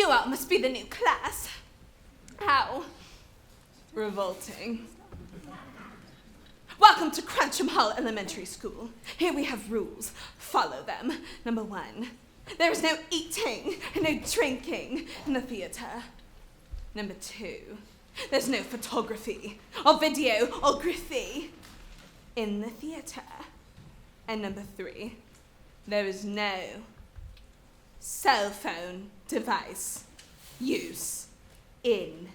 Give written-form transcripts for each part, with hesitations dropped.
You all must be the new class. How revolting. Welcome to Trunchbull Elementary School. Here we have rules. Follow them. Number 1, there is no eating and no drinking in the theatre. Number 2, there's no photography or videography in the theatre. And number 3, there is no cell phone device use in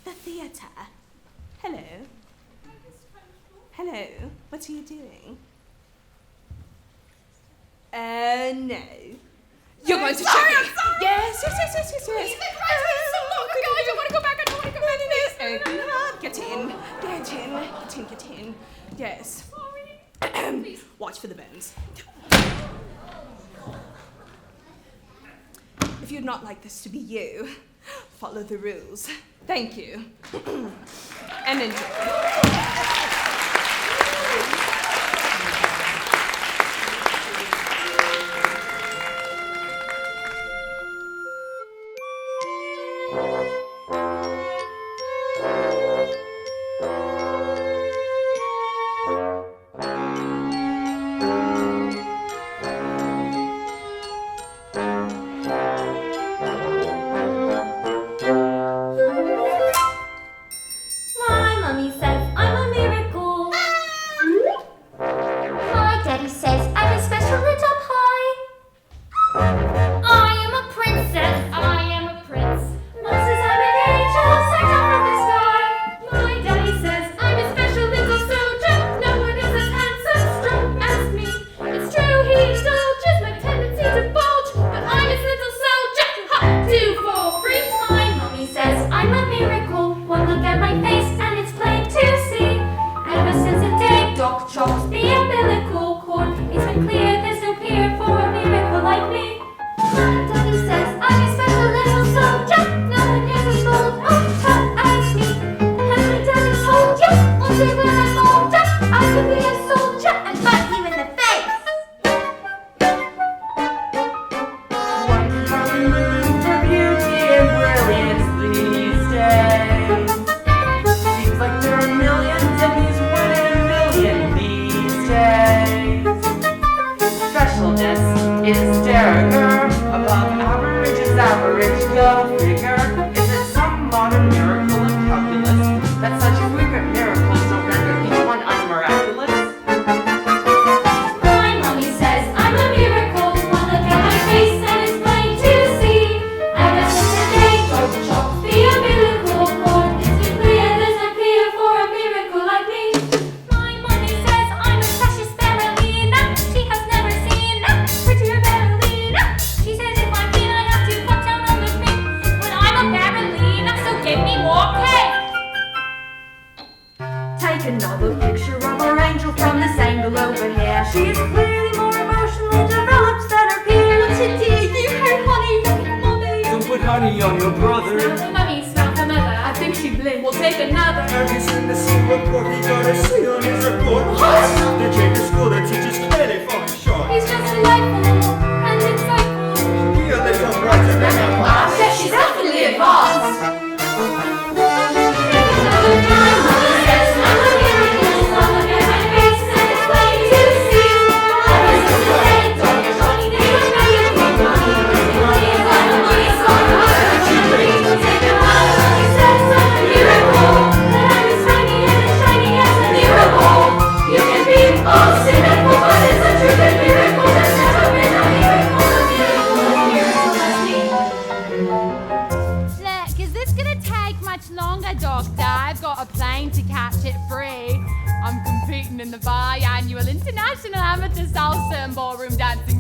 the theatre. Hello? Hello? What are you doing? No. You're going to check it. Yes. We've been graduating so long ago. I don't want to go back. Open up. Get in. Yes. Sorry. Watch for the bones. If you'd not like this to be you, follow the rules. Thank you. And enjoy.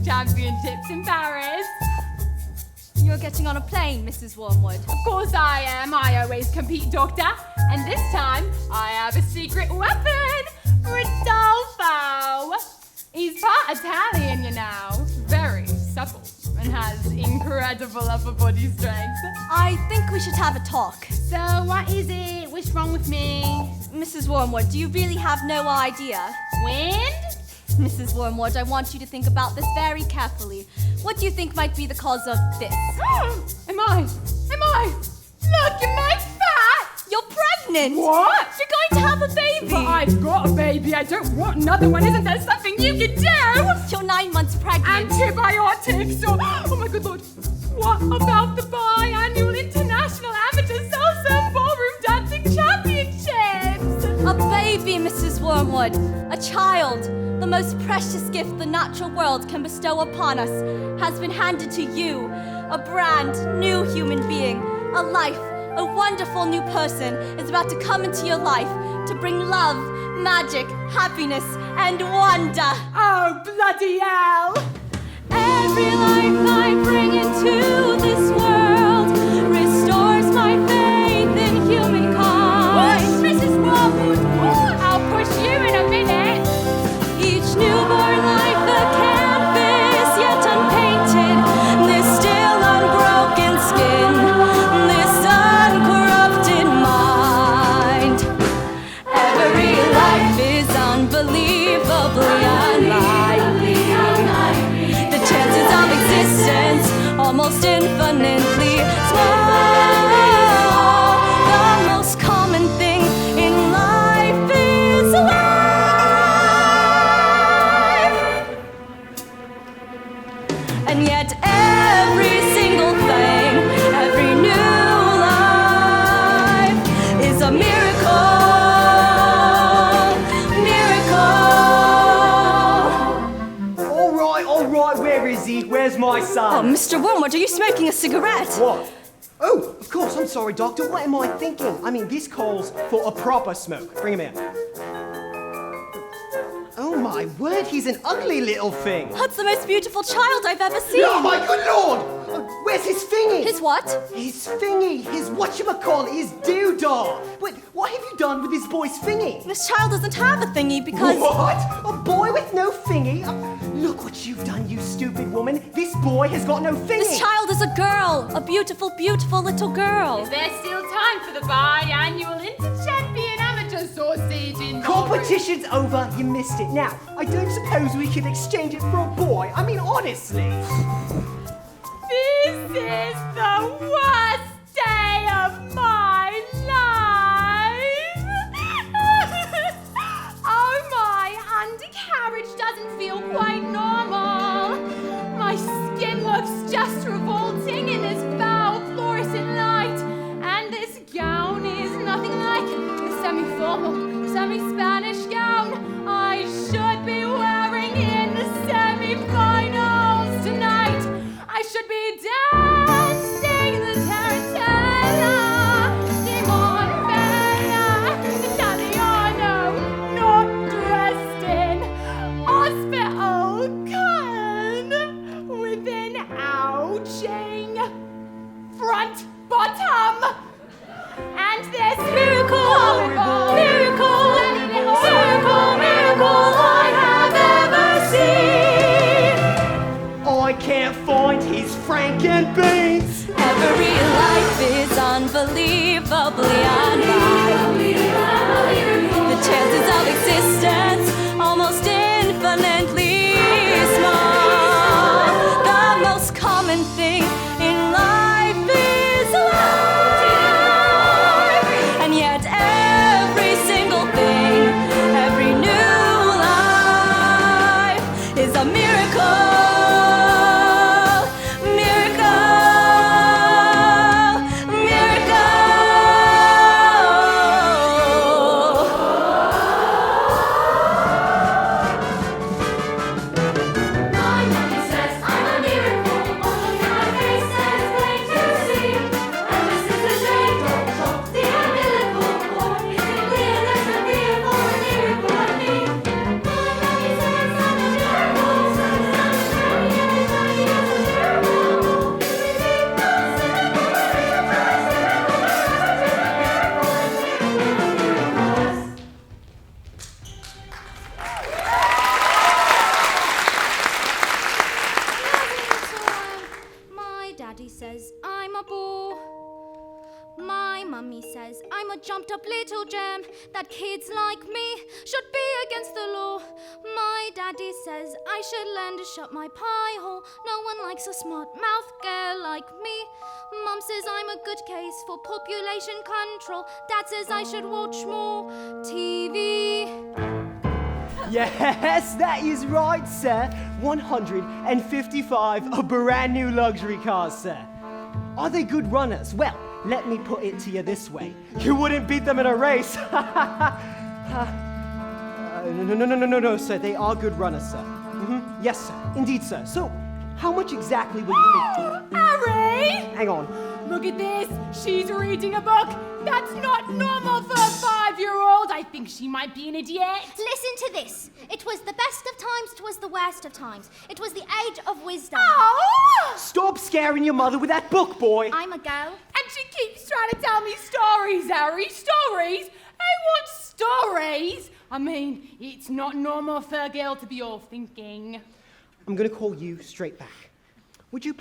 Championships in Paris. You're getting on a plane, Mrs. Wormwood. Of course I am. I always compete, Doctor. And this time, I have a secret weapon. Rodolfo. He's part Italian, you know. Very supple and has incredible upper body strength. I think we should have a talk. So what is it? What's wrong with me? Mrs. Wormwood, do you really have no idea? Wind? Mrs. Wormwood, I want you to think about this very carefully. What do you think might be the cause of this? Am I Look, you make fat! You're pregnant! What? You're going to have a baby! But I've got a baby, I don't want another one. Isn't there something you can do? You're 9 months pregnant. Antibiotics or, oh my good lord, what about the biannual International Amateur Salsa Ballroom Dancing Championships? A baby, Mrs. Wormwood. A child. The most precious gift the natural world can bestow upon us has been handed to you. A brand new human being. A life. A wonderful new person is about to come into your life to bring love, magic, happiness, and wonder. Oh, bloody hell! Every life I bring into this world restores my faith in humankind. Push, Mrs. Wormwood, push! I'll push you in a minute. Each newborn life a canvas yet unpainted. This still unbroken skin, this uncorrupted mind. Every life is unbelievably unlikely. The chances of existence almost infinitely small. The most common thing in life is life. And yet every single thing, every new life is a miracle. All right, where is he? Where's my Oh, son? Mr. Wormwood, are you smoking a cigarette? What? Oh, of course, I'm sorry, Doctor. What am I thinking? I mean, this calls for a proper smoke. Bring him in. Oh my word, he's an ugly little thing. That's the most beautiful child I've ever seen. Oh my good lord! Where's his thingy? His what? His thingy, his whatchamacallit, his doodah. Wait, what have you done with this boy's thingy? This child doesn't have a thingy because... What? A boy with no thingy? Look what you've done, you stupid woman. This boy has got no thingy. This child is a girl. A beautiful, beautiful little girl. There's still time for the biannual Inter-Champion Amateur Sausage in Competition's over, you missed it. Now, I don't suppose we can exchange it for a boy. I mean, honestly. This is the worst day of my life! Oh, my undercarriage doesn't feel quite normal. My skin looks just revolting in this foul fluorescent light. And this gown is nothing like the semi-formal, semi-Spanish gown I should be wearing in the semi-finals tonight. I should be dancing the tarantella, Simon Bella, Italiano, not dressed in hospital cotton with an ouching front bottom. And this miracle, miracle, miracle, miracle I have ever seen. I can't find his Franken beans. Every life is unbelievably unlikely. The chances of existence almost infinitely small. The most common thing in life is life. And yet every single thing, every new life is a miracle. Jumped up little gem that kids like me should be against the law. My daddy says I should learn to shut my pie hole. No one likes a smart mouth girl like me. Mum says I'm a good case for population control. Dad says I should watch more TV. Yes, that is right, sir. 155 brand new luxury cars, sir. Are they good runners? Well, let me put it to you this way. You wouldn't beat them in a race. No, sir. They are good runners, sir. Yes, sir. Indeed, sir. So, how much exactly were you thinking? Harry! Hang on. Look at this. She's reading a book. That's not normal for a 5-year-old. I think she might be an idiot. Listen to this. It was the best of times, it was the worst of times. It was the age of wisdom. Oh! Stop scaring your mother with that book, boy. I'm a girl. And she keeps trying to tell me stories, Harry. Stories? I want stories. I mean, it's not normal for a girl to be all thinking. I'm going to call you straight back. Would you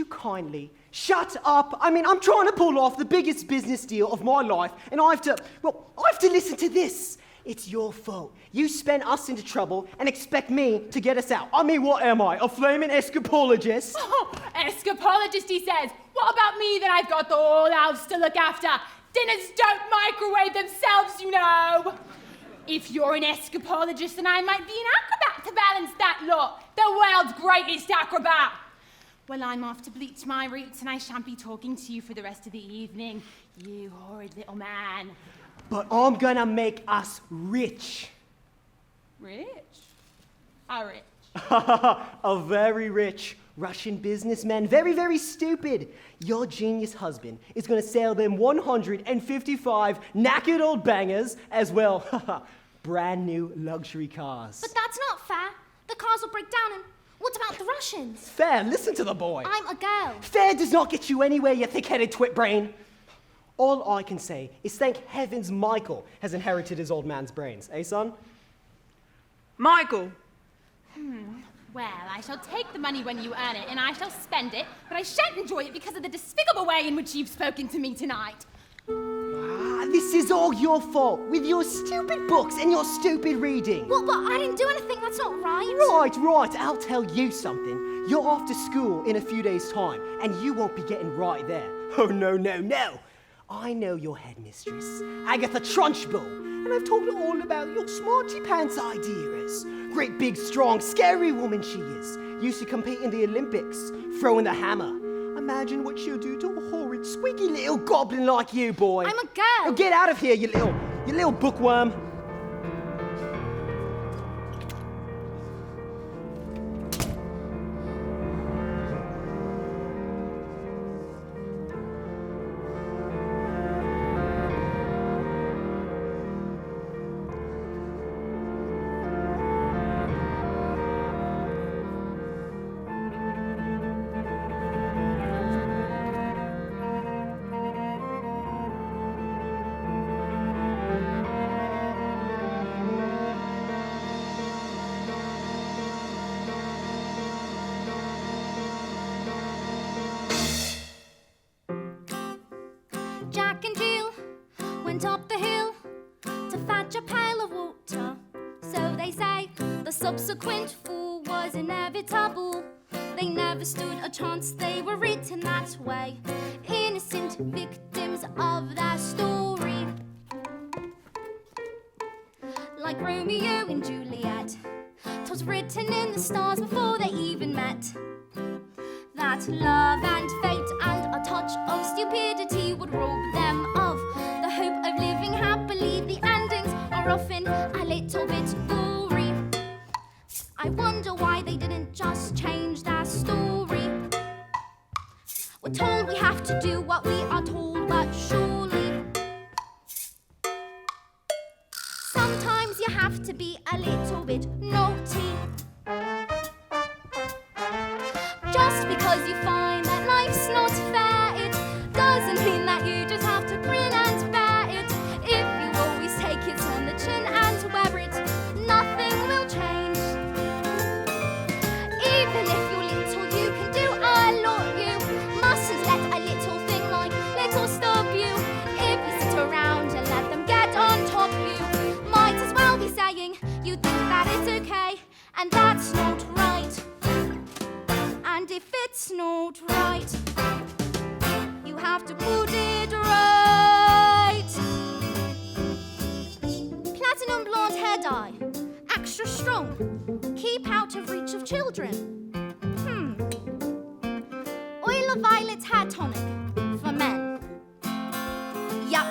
kindly shut up? I mean, I'm trying to pull off the biggest business deal of my life, and I have to listen to this. It's your fault. You spent us into trouble and expect me to get us out. I mean, what am I, a flaming escapologist? Oh, escapologist, he says. What about me that I've got the whole house to look after? Dinners don't microwave themselves, you know. If you're an escapologist, then I might be an acrobat to balance that lot. The world's greatest acrobat. Well, I'm off to bleach my roots, and I shan't be talking to you for the rest of the evening, you horrid little man. But I'm gonna make us rich. Rich? How rich? A very rich Russian businessman. Very, very stupid. Your genius husband is gonna sell them 155 knackered old bangers as well. Brand new luxury cars. But that's not fair. The cars will break down and what about the Russians? Fair, listen to the boy. I'm a girl. Fair does not get you anywhere, you thick-headed twit brain. All I can say is thank heavens Michael has inherited his old man's brains. Eh, son? Michael. Well, I shall take the money when you earn it, and I shall spend it, but I shan't enjoy it because of the despicable way in which you've spoken to me tonight. This is all your fault, with your stupid books and your stupid reading. What? I didn't do anything. That's not right. Right. I'll tell you something. You're off to school in a few days' time, and you won't be getting right there. Oh, no. I know your headmistress, Agatha Trunchbull, and I've told her all about your smarty pants ideas. Great big, strong, scary woman she is. Used to compete in the Olympics, throwing the hammer. Imagine what she'll do to a horrid, squeaky little goblin like you, boy. I'm a girl. Oh, get out of here, you little bookworm. Jack and Jill went up the hill to fetch a pail of water. So they say the subsequent fall was inevitable. They never stood a chance, they were written that way. Innocent victims of their story. Like Romeo and Juliet, 'twas written in the stars before they even met. That love and fate and a touch of stupidity would rob them of the hope of living happily. The endings are often a little bit gory. I wonder why they didn't just change their story. We're told we have to do what we are told, but surely sometimes you have to be a little bit naughty. Just because you find that life's not fair, it doesn't mean that you just have to grin and bear it. If you always take it on the chin and wear it, nothing will change. Even if you're little, you can do a lot. You mustn't let a little thing like little stop you. If you sit around and let them get on top you, might as well be saying you think that it's okay, and that's not right. And if it's not right, die. Extra strong. Keep out of reach of children. Oil of violet's hair tonic for men. Yup.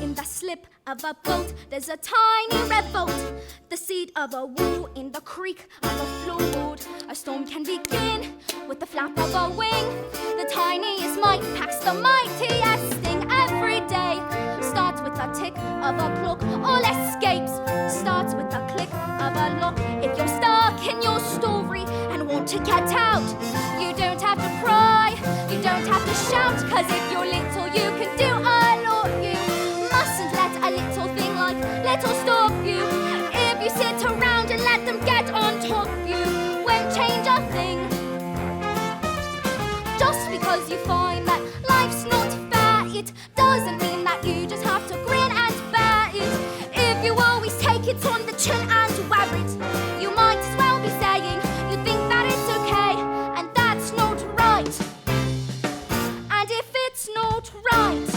In the slip of a boat, there's a tiny revolt. The seed of a wool in the creak of a floorboard. A storm can begin with the flap of a wing. The tiniest mite packs the mightiest sting every day. Starts with a tick of a clock, all escapes. Starts with a click of a lock. If you're stuck in your story and want to get out, you don't have to cry, you don't have to shout. Cause if you're little, you can do a lot. You mustn't let a little thing like little stop you. If you sit around and let them get on top, you won't change a thing. Just because you find that life's not fair, it doesn't mean that you just have to grin and bear it. If you always take it on the chin and wear it, you might as well be saying you think that it's okay, and that's not right. And if it's not right,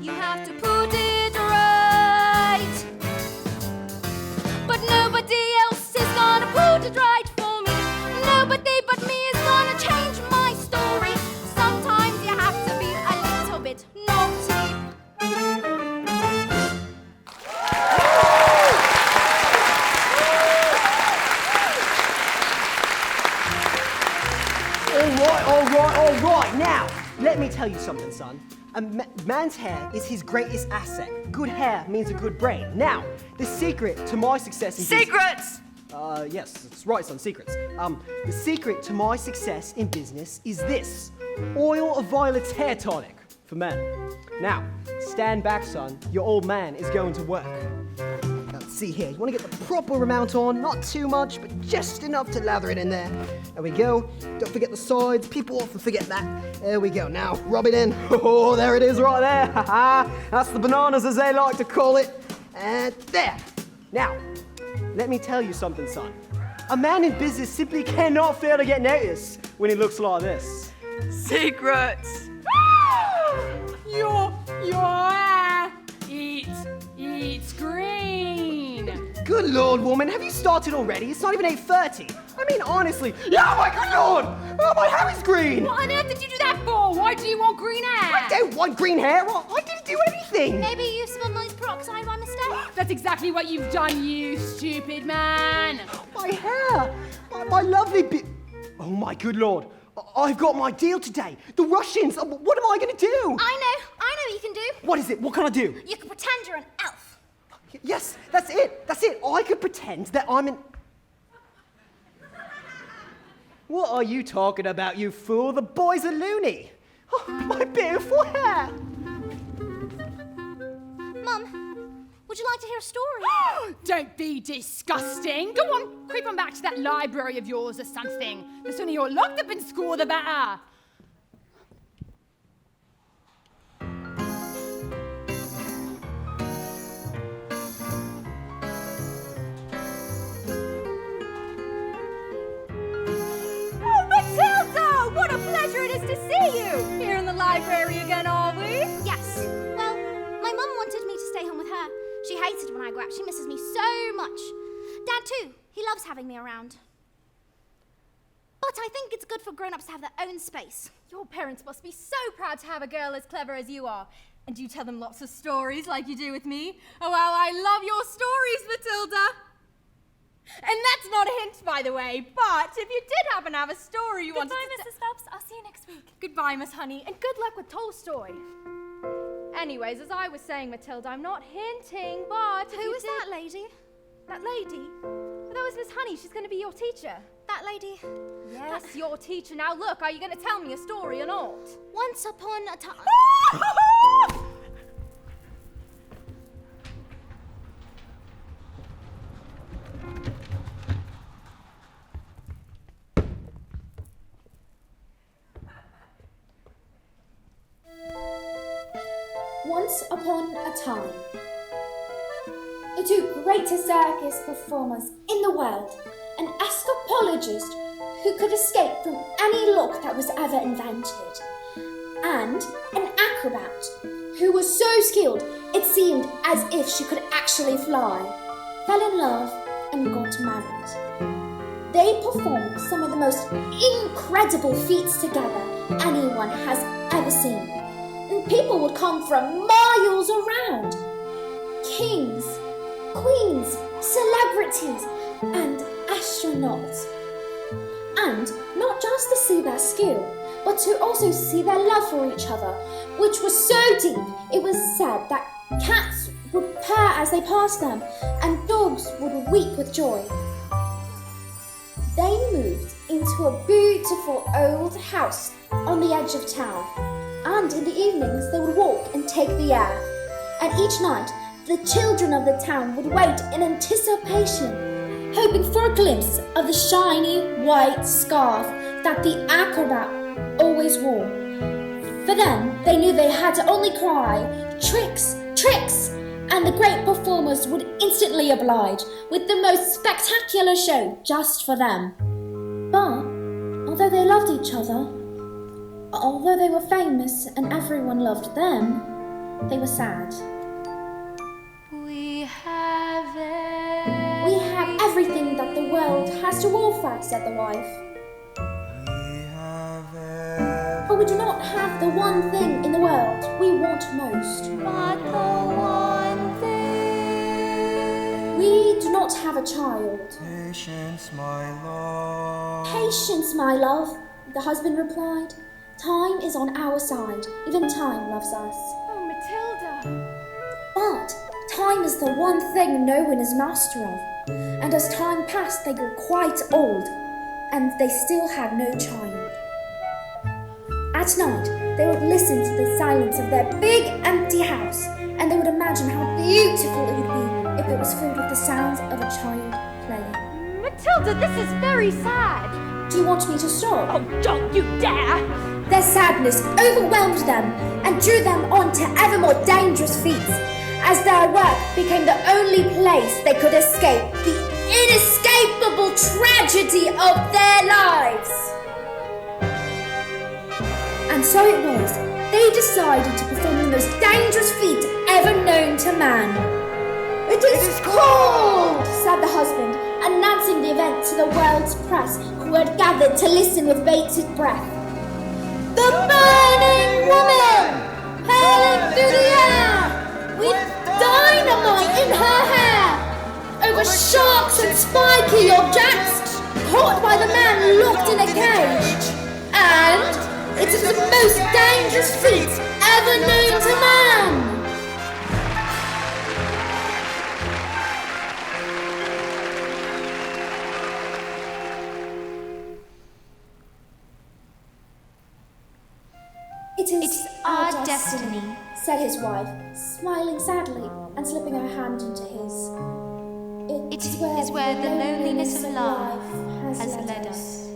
you have to put it right. But nobody else is gonna put it right for me. Nobody but me is gonna change my story. Sometimes you have to be a little bit naughty. All right. Now, let me tell you something, son. A man's hair is his greatest asset. Good hair means a good brain. Now, the secret to my success in Secrets! yes, that's right, son, secrets. The secret to my success in business is this. Oil of violet's hair tonic for men. Now, stand back, son. Your old man is going to work. Now, let's see here. You want to get the proper amount on. Not too much, but just enough to lather it in there. There we go. Don't forget the sides. People often forget that. There we go. Now, rub it in. Oh, there it is right there. That's the bananas, as they like to call it. And there. Now, let me tell you something, son. A man in business simply cannot fail to get noticed when he looks like this. Secrets! Your hair, it's green. Good Lord, woman, have you started already? It's not even 8:30. I mean, honestly. Yeah, my good Lord! Oh, my hair is green! What on earth did you do that for? Why do you want green hair? I don't want green hair. I didn't do anything. Maybe you spilled my peroxide by mistake. That's exactly what you've done, you stupid man. My hair. My lovely Oh, my good Lord. I've got my deal today. The Russians. What am I going to do? I know what you can do. What is it? What can I do? You can pretend you're an elf. Yes, that's it. I could pretend that I'm an... What are you talking about, you fool? The boy's a loony. Oh, my beautiful hair. Mum, would you like to hear a story? Don't be disgusting. Go on, creep on back to that library of yours or something. The sooner you're locked up in school, the better. Oh, Matilda! What a pleasure it is to see you! Here in the library again, are we? Yes. Well, my mum wanted me to stay home with her. She hates it when I go out. She misses me so much. Dad, too. He loves having me around. But I think it's good for grown-ups to have their own space. Your parents must be so proud to have a girl as clever as you are. And you tell them lots of stories like you do with me. Oh, well, I love your stories, Matilda. And that's not a hint, by the way, but if you did happen to have a story you wanted to... Goodbye, Mrs. Phelps. I'll see you next week. Goodbye, Miss Honey, and good luck with Tolstoy. Anyways, as I was saying, Matilda, I'm not hinting, but... Who is that lady? That lady? Well, that was Miss Honey. She's going to be your teacher. That lady? Yes, your teacher. Now look, are you going to tell me a story or not? Once upon a time... Once upon a time, the two greatest circus performers in the world, an escapologist who could escape from any lock that was ever invented, and an acrobat who was so skilled it seemed as if she could actually fly, fell in love and got married. They performed some of the most incredible feats together anyone has ever seen, and people would come from miles around. Kings, queens, celebrities, and astronauts. And not just to see their skill, but to also see their love for each other, which was so deep it was said that cats would purr as they passed them, and dogs would weep with joy. They moved into a beautiful old house on the edge of town, and in the evenings they would walk and take the air. And each night, the children of the town would wait in anticipation, hoping for a glimpse of the shiny white scarf that the acrobat always wore. For then, they knew they had to only cry, "Tricks! Tricks!" and the great performers would instantly oblige with the most spectacular show just for them. But, although they loved each other, although they were famous and everyone loved them, they were sad. We have everything that the world has to offer, said the wife. But we do not have the one thing in the world we want most. but the one thing. We do not have a child. Patience, my love. Patience, my love, the husband replied. Time is on our side. Even time loves us. Oh, Matilda. But time is the one thing no one is master of. And as time passed, they grew quite old, and they still had no child. At night, they would listen to the silence of their big empty house, and they would imagine how beautiful it would be if it was filled with the sounds of a child playing. Matilda, this is very sad. Do you want me to stop? Oh, don't you dare! Their sadness overwhelmed them and drew them on to ever more dangerous feats, as their work became the only place they could escape the inescapable tragedy of their lives. And so it was, they decided to perform the most dangerous feat ever known to man. It is called, said the husband, announcing the event to the world's press, who had gathered to listen with bated breath. The burning woman, hurling through the air, with dynamite in her hair, over sharks and spiky objects, caught by the man locked in a cage. And it is the most dangerous feat ever known to man. It is our destiny, said his wife, smiling sadly and slipping her hand into his. It is where the loneliness of life has led us.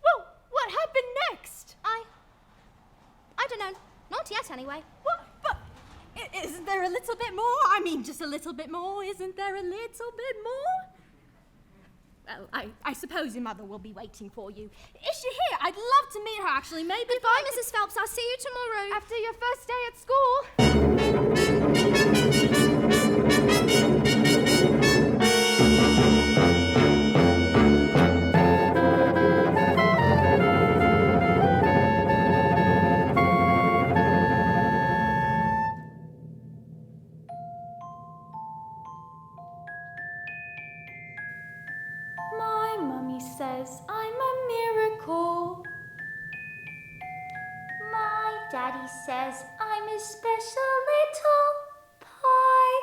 Well, what happened next? I don't know. Not yet, anyway. What? But isn't there a little bit more? I mean, just a little bit more. Isn't there a little bit more? Well, I suppose your mother will be waiting for you. Is she here? I'd love to meet her, actually. Maybe Goodbye, Mrs. Phelps. I'll see you tomorrow. After your first day at school. My mummy says I'm a miracle. My daddy says I'm a special little pie.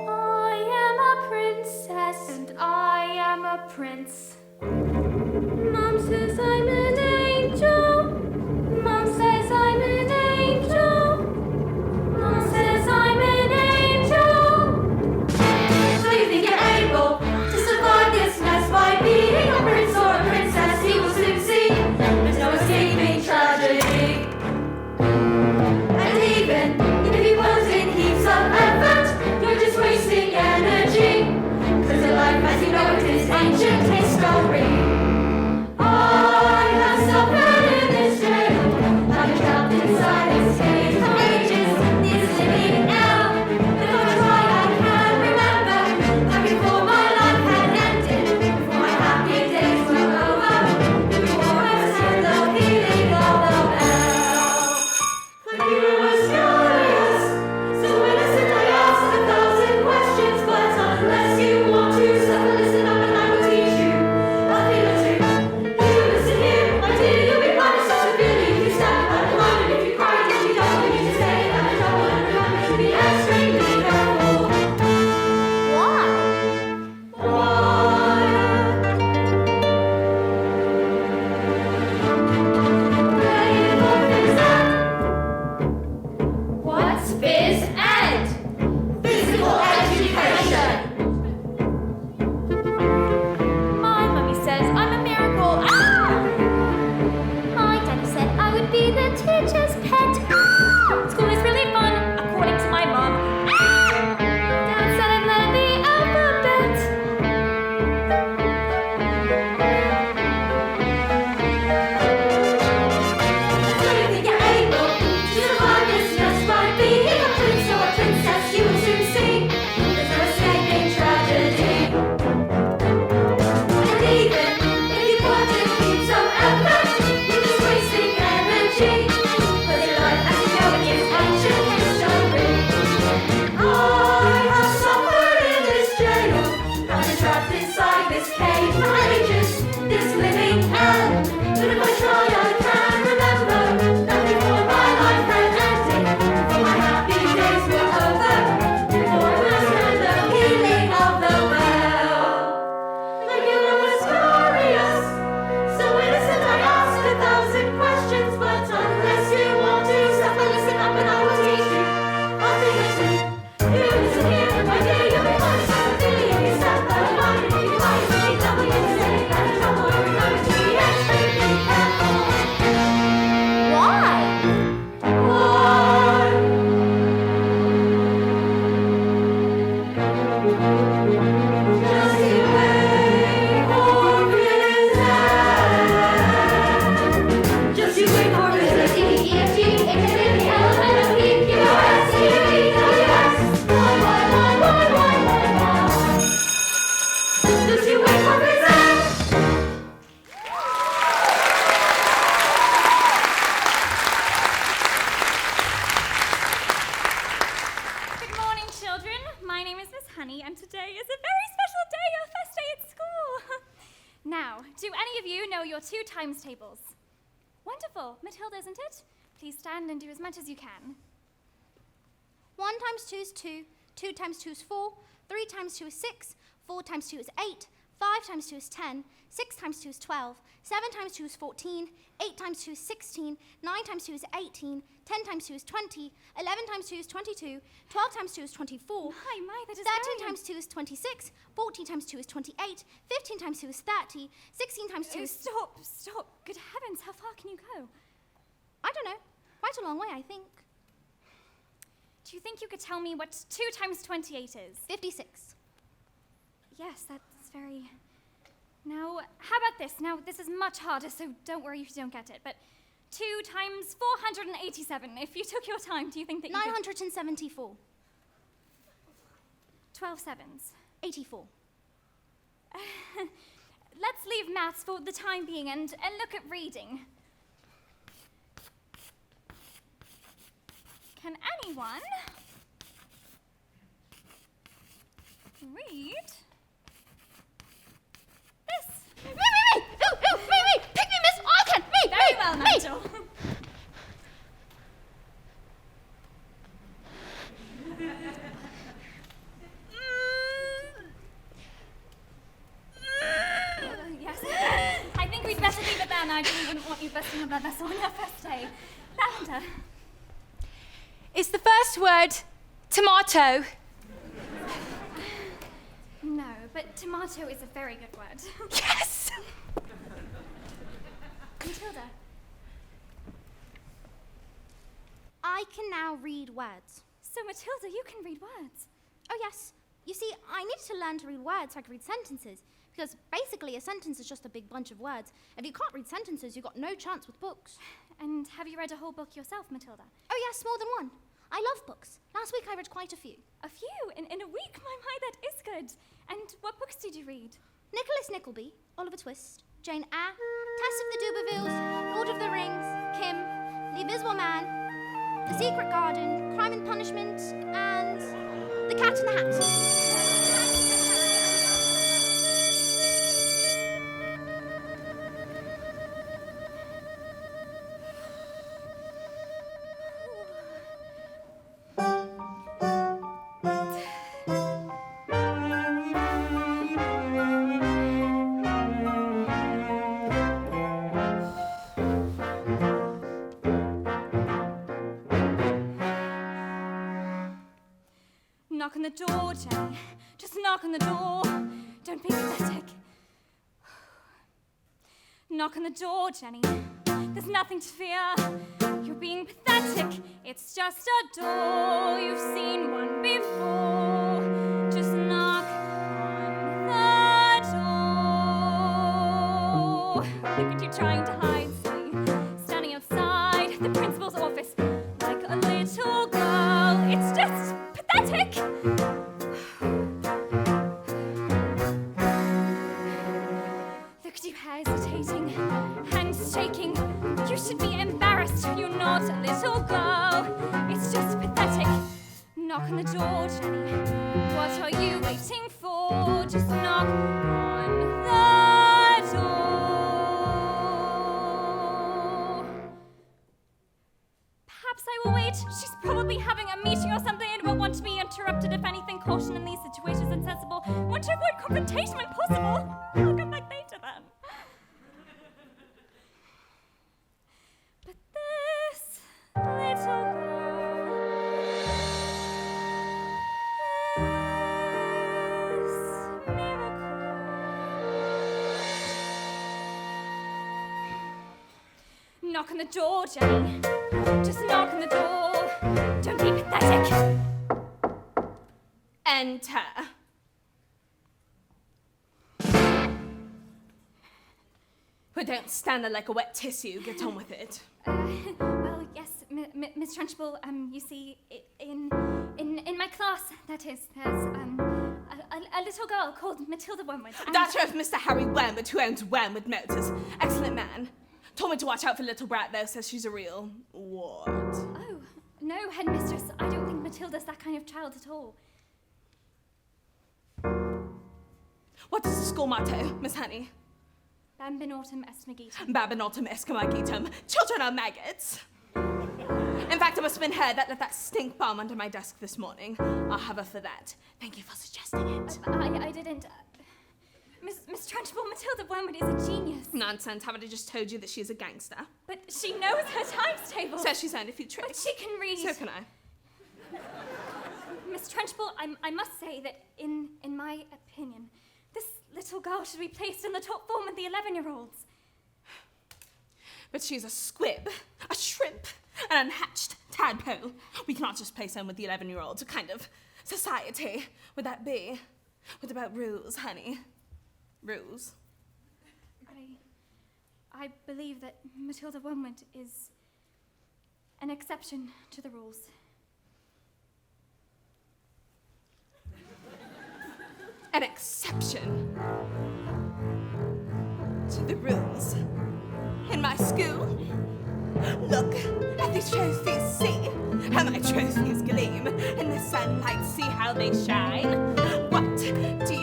I am a princess. And I am a prince. Mom says I'm an angel. Mom says I'm an angel. Mom says I'm an angel. So you think you're able to survive this mess by being a prince or a princess? You will soon see there's no escaping tragedy. And even if you put in heaps of effort, you're just wasting What's phys ed? Physical education. My mummy says I'm a miracle. Ah! My daddy said I would be the teacher's pet. Ah! School is really fun, according to my mum. Ah! Dad said I'd learn the alphabet. So you think you're able to survive this just by being a prince or a princess? You will soon see there's no escaping tragedy. And even if you want to keep some effort, you're just wasting energy. 'Cause your life as you go is ancient history. I have suffered in this jail. I've been trapped inside this cave for ages, this living hell. But if I try, I can remember that before my life had ended, before my happy days were over, before I was heard the healing of the bell. The killer was furious, so innocent I asked 1,000 questions, but unless you want to suffer, listen up and I will teach you. I'll be listening. You listen here, my dear, you'll be honest, I'm feeling if you step out of line, if you try to be double, you say that the trouble will go to the edge, be careful. Why? Why? Just you wait for phys ed. Just you wait for phys ed. E-F-G, H-I-L-L-O-P-Q-R-S, U-V-W-X. Why? Just you wait for phys ed. Good morning, children. My name is Miss Honey, and today is a very special day, our first day at school. Now, do any of you know your 2 times tables? Wonderful. Matilda, isn't it? Please stand and do as much as you can. 1 times 2 is 2, 2 times 2 is 4, 3 times 2 is 6, 4 times 2 is 8, 5 times 2 is 10, 6 times 2 is 12, 7 times 2 is 14, 8 times 2 is 16, 9 times 2 is 18, 10 times 2 is 20, 11 times 2 is 22, 12 times 2 is 24, My, that is 13 very... times 2 is 26, 14 times 2 is 28, 15 times 2 is 30, 16 times 2 Oh, is... stop. Good heavens, how far can you go? I don't know. Quite a long way, I think. Do you think you could tell me what 2 times 28 is? 56. Yes, that's very... Now, how about this? Now, this is much harder, so don't worry if you don't get it, but 2 times 487. If you took your time, do you think that you could... 974. 12 sevens. 84. Let's leave maths for the time being and look at reading. Can anyone read this? Me! Ooh, me! Pick me, miss! I can! Me! Very well, Nigel. Yes. I think we'd better leave it there, Nigel. We wouldn't want you busting a blood vessel on your first day. Lavender. Is the first word tomato? No, but tomato is a very good word. Yes! Matilda. I can now read words. So, Matilda, you can read words. Oh, yes. You see, I needed to learn to read words so I could read sentences. Because basically, a sentence is just a big bunch of words. If you can't read sentences, you've got no chance with books. And have you read a whole book yourself, Matilda? Oh, yes, more than one. I love books. Last week I read quite a few. A few? In a week? My, that is good. And what books did you read? Nicholas Nickleby, Oliver Twist, Jane Eyre, Tess of the D'Urbervilles, Lord of the Rings, Kim, The Invisible Man, The Secret Garden, Crime and Punishment, and The Cat in the Hat. Knock on the door, Jenny. Just knock on the door. Don't be pathetic. Knock on the door, Jenny. There's nothing to fear. You're being pathetic. It's just a door. You've seen one before. Just knock on the door. Look at you trying to hide, silly. Standing outside the principal's office like a little girl. It's just pathetic. Look at you hesitating, hands shaking. You should be embarrassed. You're not a little girl. It's just pathetic. Knock on the door, Jenny. What are you waiting for? Just knock on the door. Perhaps I will wait. She's probably having a meeting or something and will want to be interrupted if anything. Caution in these situations insensible. Want to avoid confrontation when possible. I'll come back later then. But this little girl, this miracle. Knock on the door, Jenny. Just knock on the door. Don't be pathetic. Enter. But don't stand there like a wet tissue. Get on with it. Well, yes, Miss Trunchbull. You see, in my class, that is, there's a little girl called Matilda Wormwood. Daughter of Mr. Harry Wormwood, who owns Wormwood Motors. Excellent man. Told me to watch out for little brat, though. Says she's a real what? Oh, no, headmistress. I don't think Matilda's that kind of child at all. What is the school motto, Miss Honey? Bambinotum est magitum. Bambinotum est magitum. Children are maggots. In fact, it must have been her that left that stink bomb under my desk this morning. I'll have her for that. Thank you for suggesting it. I didn't. Miss Trunchbull, Matilda Wormwood is a genius. Nonsense. Haven't I just told you that she's a gangster? But she knows her times table. Says she's earned a few tricks. But she can read. So can I. Miss Trunchbull, I must say that in my opinion, this little girl should be placed in the top form of the 11-year-olds. But she's a squib, a shrimp, an unhatched tadpole. We cannot just place her with the 11-year-olds. What kind of society would that be? What about rules, honey? Rules? I believe that Matilda Wormwood is an exception to the rules. An exception to the rules in my school. Look at these trophies, see how my trophies gleam in the sunlight, see how they shine. What do you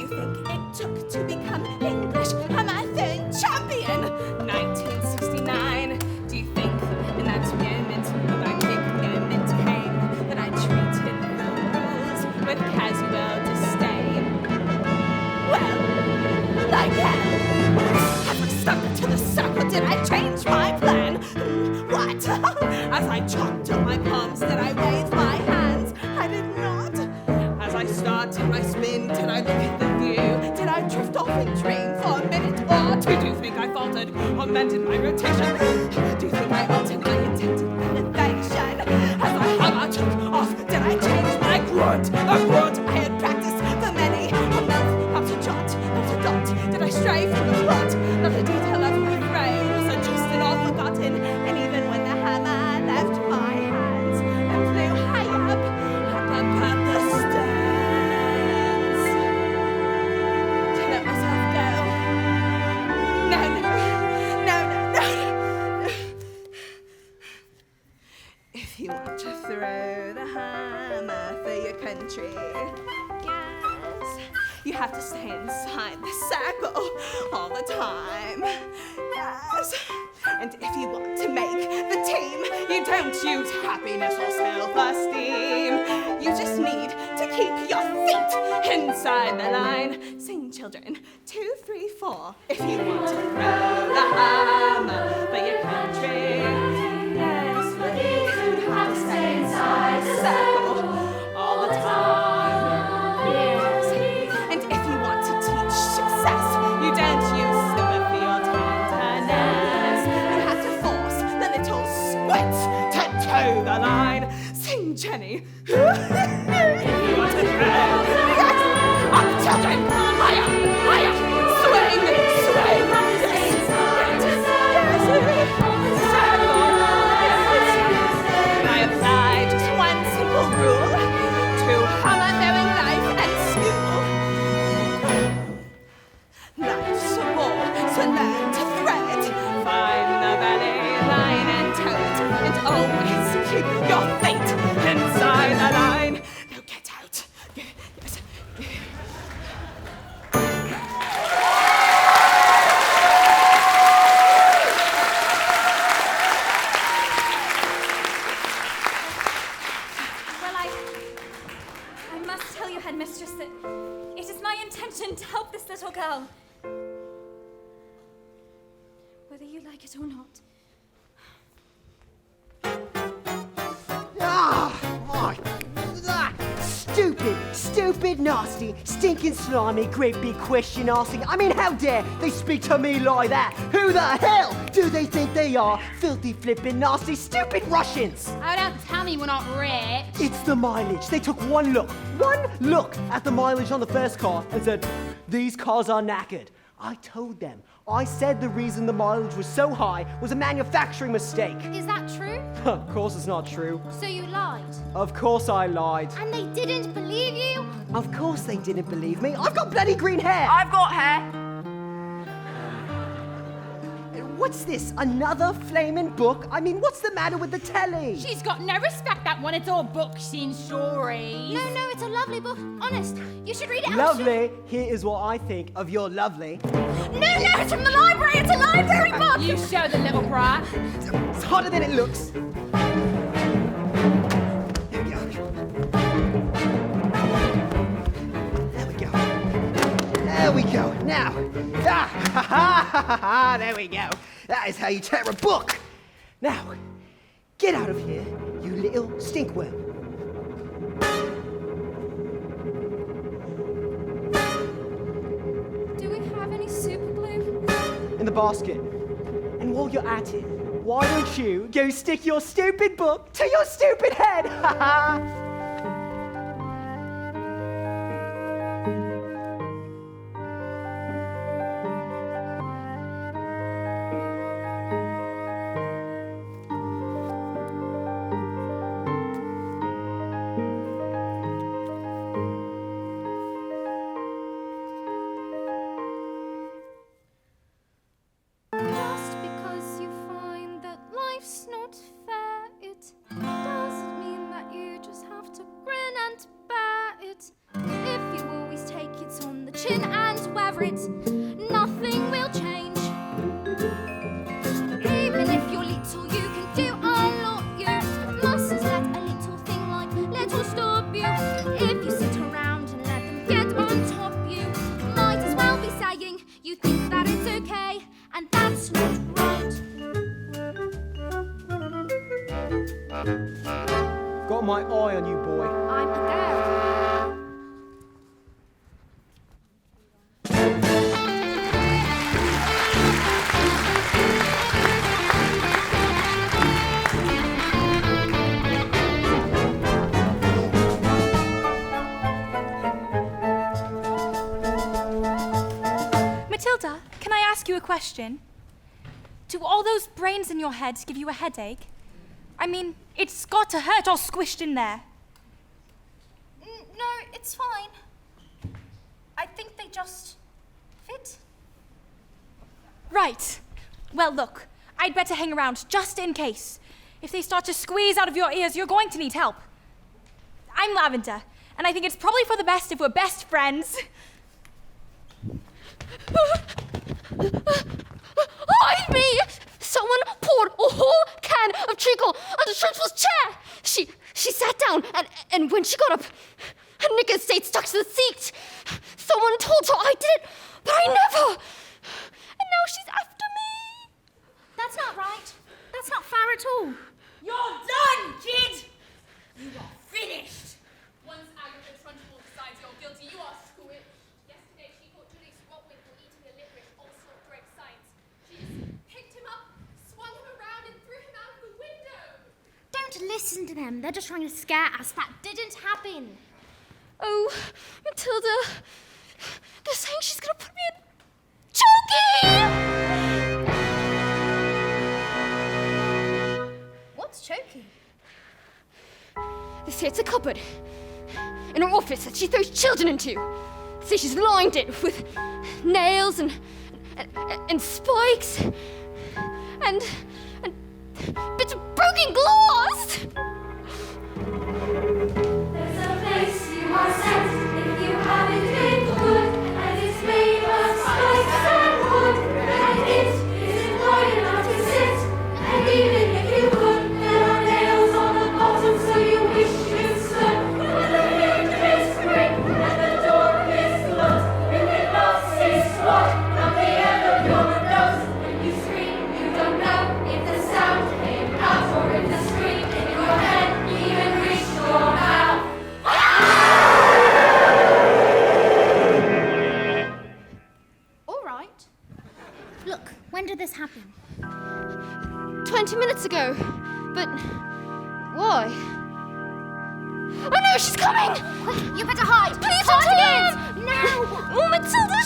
think it took to become English Marathon champion? 1969. Do you think in that moment, when my big moment came, that I treated the rules with casual disdain? Well, like hell. As I stuck to the circle, did I change my plan? What? As I chalked on my palms, did I wave my hands? I did not. As I started my spin, did I look at the view? Did I drift off and dream for a minute or two? Do you think I faltered or mended my rotation? Do you think I altered my intended elevation? As my hammer took off, did I change my grunt? A grunt I had practiced for many a month. Not a jot, not a dot. Did I stray from the plot? Not a detail of my frame was adjusted or forgotten. And even when the hammer left my hands and flew high up above the stands, to let myself go. No. If you want to throw the hammer for your country, yes, you have to stay inside the circle all the time. Yes. And if you want to make the team, you don't use happiness or self-esteem. You just need to keep your feet inside the line. Sing, children. 2, 3, 4. If you want to throw the hammer for your country, yes, you have to stay inside the circle all the time. Jenny. Yes! Up, children! Higher! Higher! Swing! Swing! I apply just one simple rule to hammer-throwing life and school. Life's a ball, so learn to thread. Find the valley, line and toad, and always keep your fate inside the line. Now get out. Yes. Well, I must tell you, headmistress, that it is my intention to help this little girl. Whether you like it or not. Stupid, nasty, stinking slimy, great big question asking. I mean, how dare they speak to me like that? Who the hell do they think they are? Filthy, flippin', nasty, stupid Russians! Oh, don't tell me we're not rich. It's the mileage. They took one look at the mileage on the first car and said, these cars are knackered. I told them. I said the reason the mileage was so high was a manufacturing mistake. Is that true? Of course it's not true. So you lied? Of course I lied. And they didn't believe you? Of course they didn't believe me. I've got bloody green hair. I've got hair. What's this? Another flaming book? I mean, what's the matter with the telly? She's got no respect, that one. It's all books and stories. No, it's a lovely book. Honest. You should read it. Lovely. Here is what I think of your lovely. No, it's from the library. It's a library book. You show the little brat. It's harder than it looks. There we go. Now. There we go. That is how you tear a book. Now, get out of here, you little stinkworm. Do we have any super glue? In the basket. And while you're at it, why don't you go stick your stupid book to your stupid head? Just because you find that life's not fair, it doesn't mean that you just have to grin and bear it. If you always take it on the chin and wear it, nothing will change. Even if you're little, you can do a lot. You mustn't let a little thing like little stop you. If you sit around and let them get on top you, might as well be saying you think that it's okay, and that's not right. Got my eye on you, boy. I'm a girl. Matilda, can I ask you a question? Do all those brains in your head give you a headache? I mean, it's got to hurt all squished in there. No, it's fine. I think they just fit. Right. Well, look, I'd better hang around just in case. If they start to squeeze out of your ears, you're going to need help. I'm Lavender, and I think it's probably for the best if we're best friends. Hide me! Someone poured a whole can of treacle onto Trunchbull's chair. She sat down, and when she got up, her knickers stayed stuck to the seat. Someone told her I did it, but I never. And now she's after me. That's not right. That's not fair at all. You're done, kid! You are finished! Once Agatha Trunchbull decides you're guilty, you are screwed. Yesterday she caught Julie Wormwood for eating illiterate, also correct science. She just picked him up, swung him around, and threw him out of the window! Don't listen to them. They're just trying to scare us. That didn't happen. Oh, Matilda, they're saying she's gonna put me in choking! What's choking? They say it's a cupboard in her office that she throws children into. They say she's lined it with nails and spikes and bits of broken glass. There's a place you are sent if you haven't been good, and it's made of spikes and wood, and it isn't wide enough to sit, and even if you could, there are nails on the bottom, so you wish you stood. But the hinge is quick and the door is closed. You can not see squat from the end of your nose. When you scream, you don't know if the sound came out or if the scream in your head even reached your mouth. All right. Look, when did this happen? 20 minutes ago. But why? Oh no, she's coming! Quick, you better hide. Please Cardigans! return! Now! Oh, Matilda,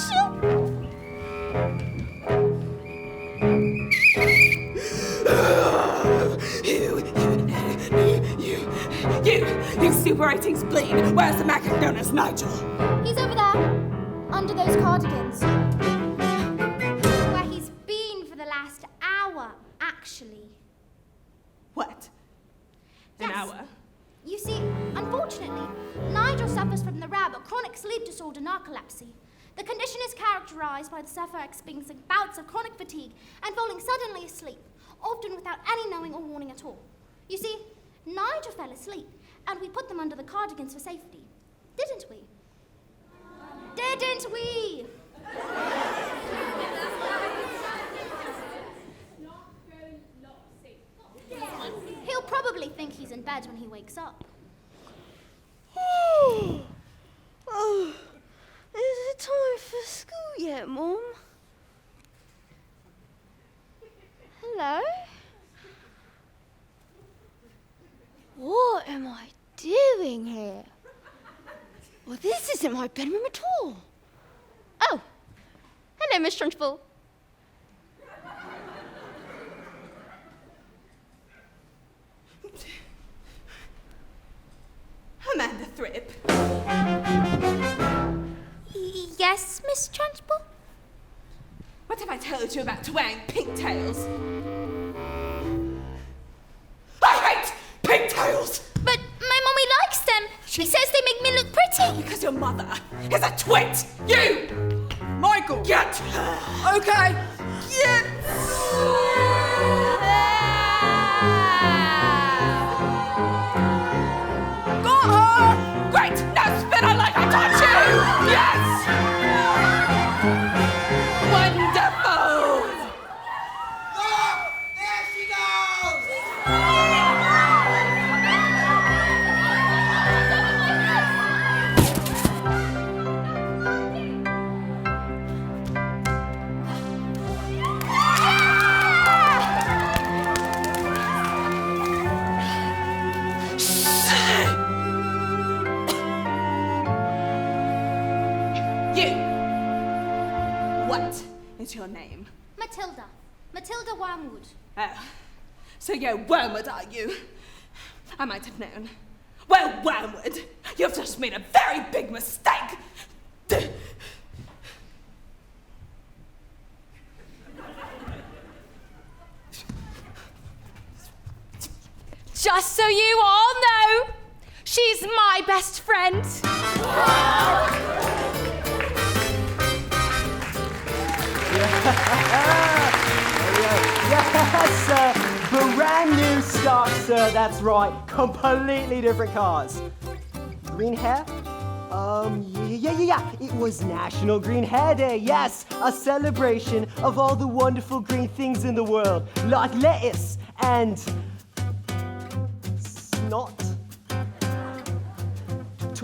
You super rating spleen. Where's the Macadonus, Nigel? He's over there, under those cardigans. Where he's been for the last hour, actually. What? An Yes. hour? You see, unfortunately, Nigel suffers from the rare but chronic sleep disorder narcolepsy. The condition is characterized by the sufferer experiencing bouts of chronic fatigue and falling suddenly asleep, often without any knowing or warning at all. You see, Nigel fell asleep, and we put them under the cardigans for safety. Didn't we? Didn't we? He'll probably think he's in bed when he wakes up. Oh, is it time for school yet, Mum? Hello? What am I doing here? Well, this isn't my bedroom at all. Oh, hello, Miss Trunchbull. Amanda Thrip. Yes, Miss Trunchbull? What have I told you about wearing pigtails? I hate pigtails! But my mommy likes them. She says they make me look pretty. Because your mother is a twit! You! Michael! Get her! Okay! Get! Got her! Great! Now spin her like I taught you! Yes! Wonderful! Look! There she goes! You! What is your name? Matilda. Matilda Wormwood. Oh, so you're Wormwood, are you? I might have known. Well, Wormwood, you've just made a very big mistake. Just so you all know, she's my best friend. Yes, sir. Brand new stock, sir. That's right. Completely different cars. Green hair? Yeah. It was National Green Hair Day. Yes, a celebration of all the wonderful green things in the world, like lettuce and snot.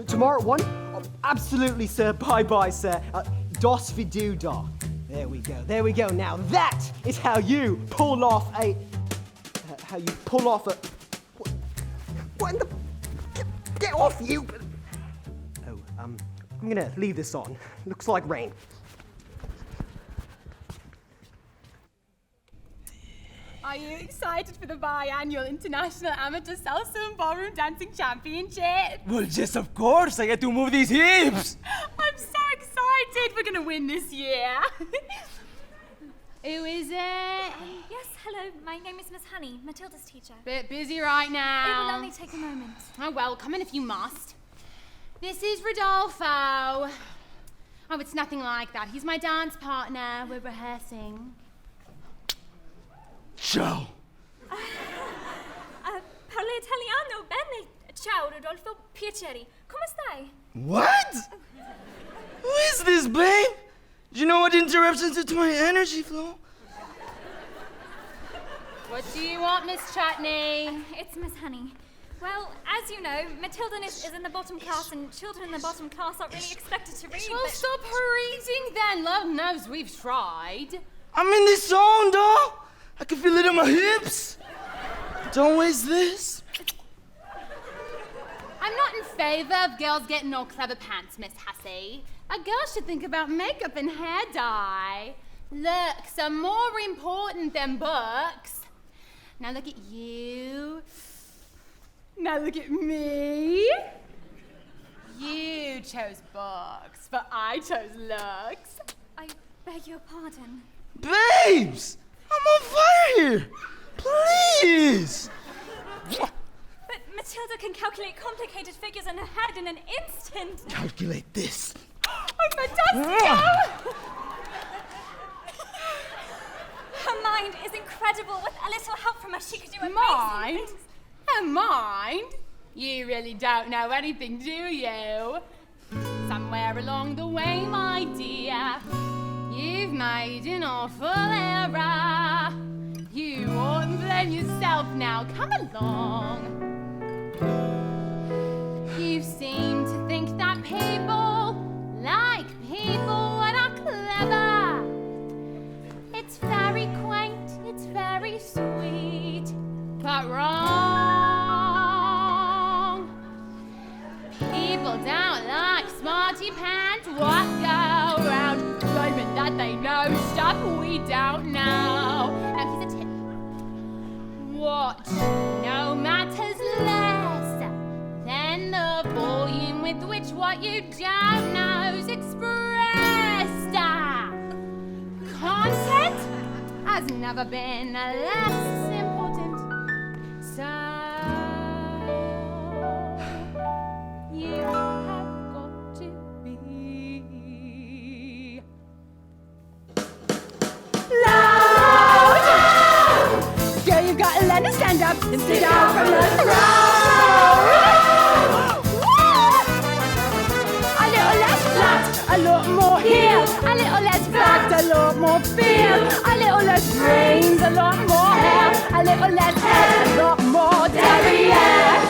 Tomorrow at 1? Oh, absolutely, sir. Bye-bye, sir. Dos viduda. There we go. Now that is how you pull off a... What in the... Get off, you! Oh, I'm gonna leave this on. Looks like rain. Are you excited for the biannual International Amateur Salsa and Ballroom Dancing Championship? Well, yes, of course. I get to move these hips. I'm so excited. We're gonna win this year. Who is it? Yes, hello. My name is Miss Honey, Matilda's teacher. Bit busy right now. It will only take a moment. Oh, well, come in if you must. This is Rodolfo. Oh, it's nothing like that. He's my dance partner. We're rehearsing. Ciao. Parlo italiano bene. Ciao, Rodolfo. Piacere. Come stai? What? Who is this, babe? Do you know what interruptions do to my energy flow? What do you want, Miss Chutney? It's Miss Honey. Well, as you know, Matilda is in the bottom class, and children in the bottom class aren't really expected to read. Well, stop her reading then. Lord knows we've tried. I'm in this zone, though. I can feel it in my hips. Don't waste this. I'm not in favour of girls getting all clever pants, Miss Hussey. A girl should think about makeup and hair dye. Looks are more important than books. Now look at you. Now look at me. You chose books, but I chose looks. I beg your pardon. Babes! I'm on fire here! Please! But Matilda can calculate complicated figures in her head in an instant. Calculate this. Oh, fantastic! Her mind is incredible. With a little help from her, she could do amazing Mind? things. Her mind? You really don't know anything, do you? Somewhere along the way, my dear, you've made an awful error. You oughtn't blame yourself now. Come along. You seem to think that people like people that are clever. It's very quaint, it's very sweet, but wrong. People don't like smarty pants, what go around claiming that they know stuff we don't know. Now here's a tip. Watch no matters less than the volume with which what you don't know is expressed. Content has never been less important. So you have got to be loud. Girl, you've got to learn to stand up and sit down from the throne. A little less flat, a lot more heel. A little less fat, a lot more feel. A little less brains, a lot more hair. A little less head, a lot more derriere.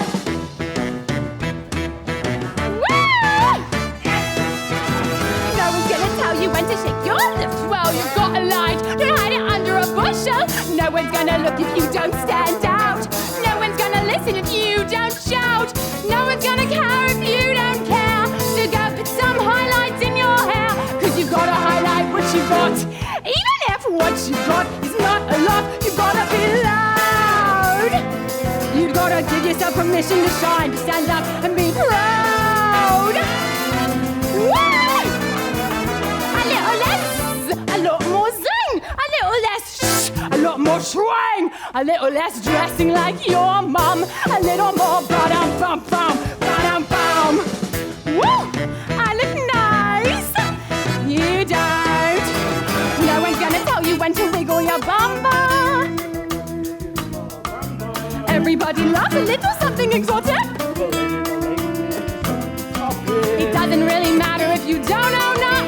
No one's gonna tell you when to shake your lips. Well, you've got a light, don't hide it under a bushel. No one's gonna look if you don't stand out. No one's gonna listen if you don't shout. No one's gonna care if you don't care. So go put some highlights in your hair, 'cause you've gotta highlight what you got. Even if what you got is not a lot, you've gotta be loud. You've gotta give yourself permission to shine, to stand up and be proud. Woo! A little less, a lot more zing. A little less shh, a lot more swing. A little less dressing like your mum. A little more ba-dum-bum-bum, ba-dum-bum. Woo! I look nice. You don't. No one's gonna tell you when to wiggle your bumper. Everybody loves a little something exotic. It doesn't really matter if you don't or not.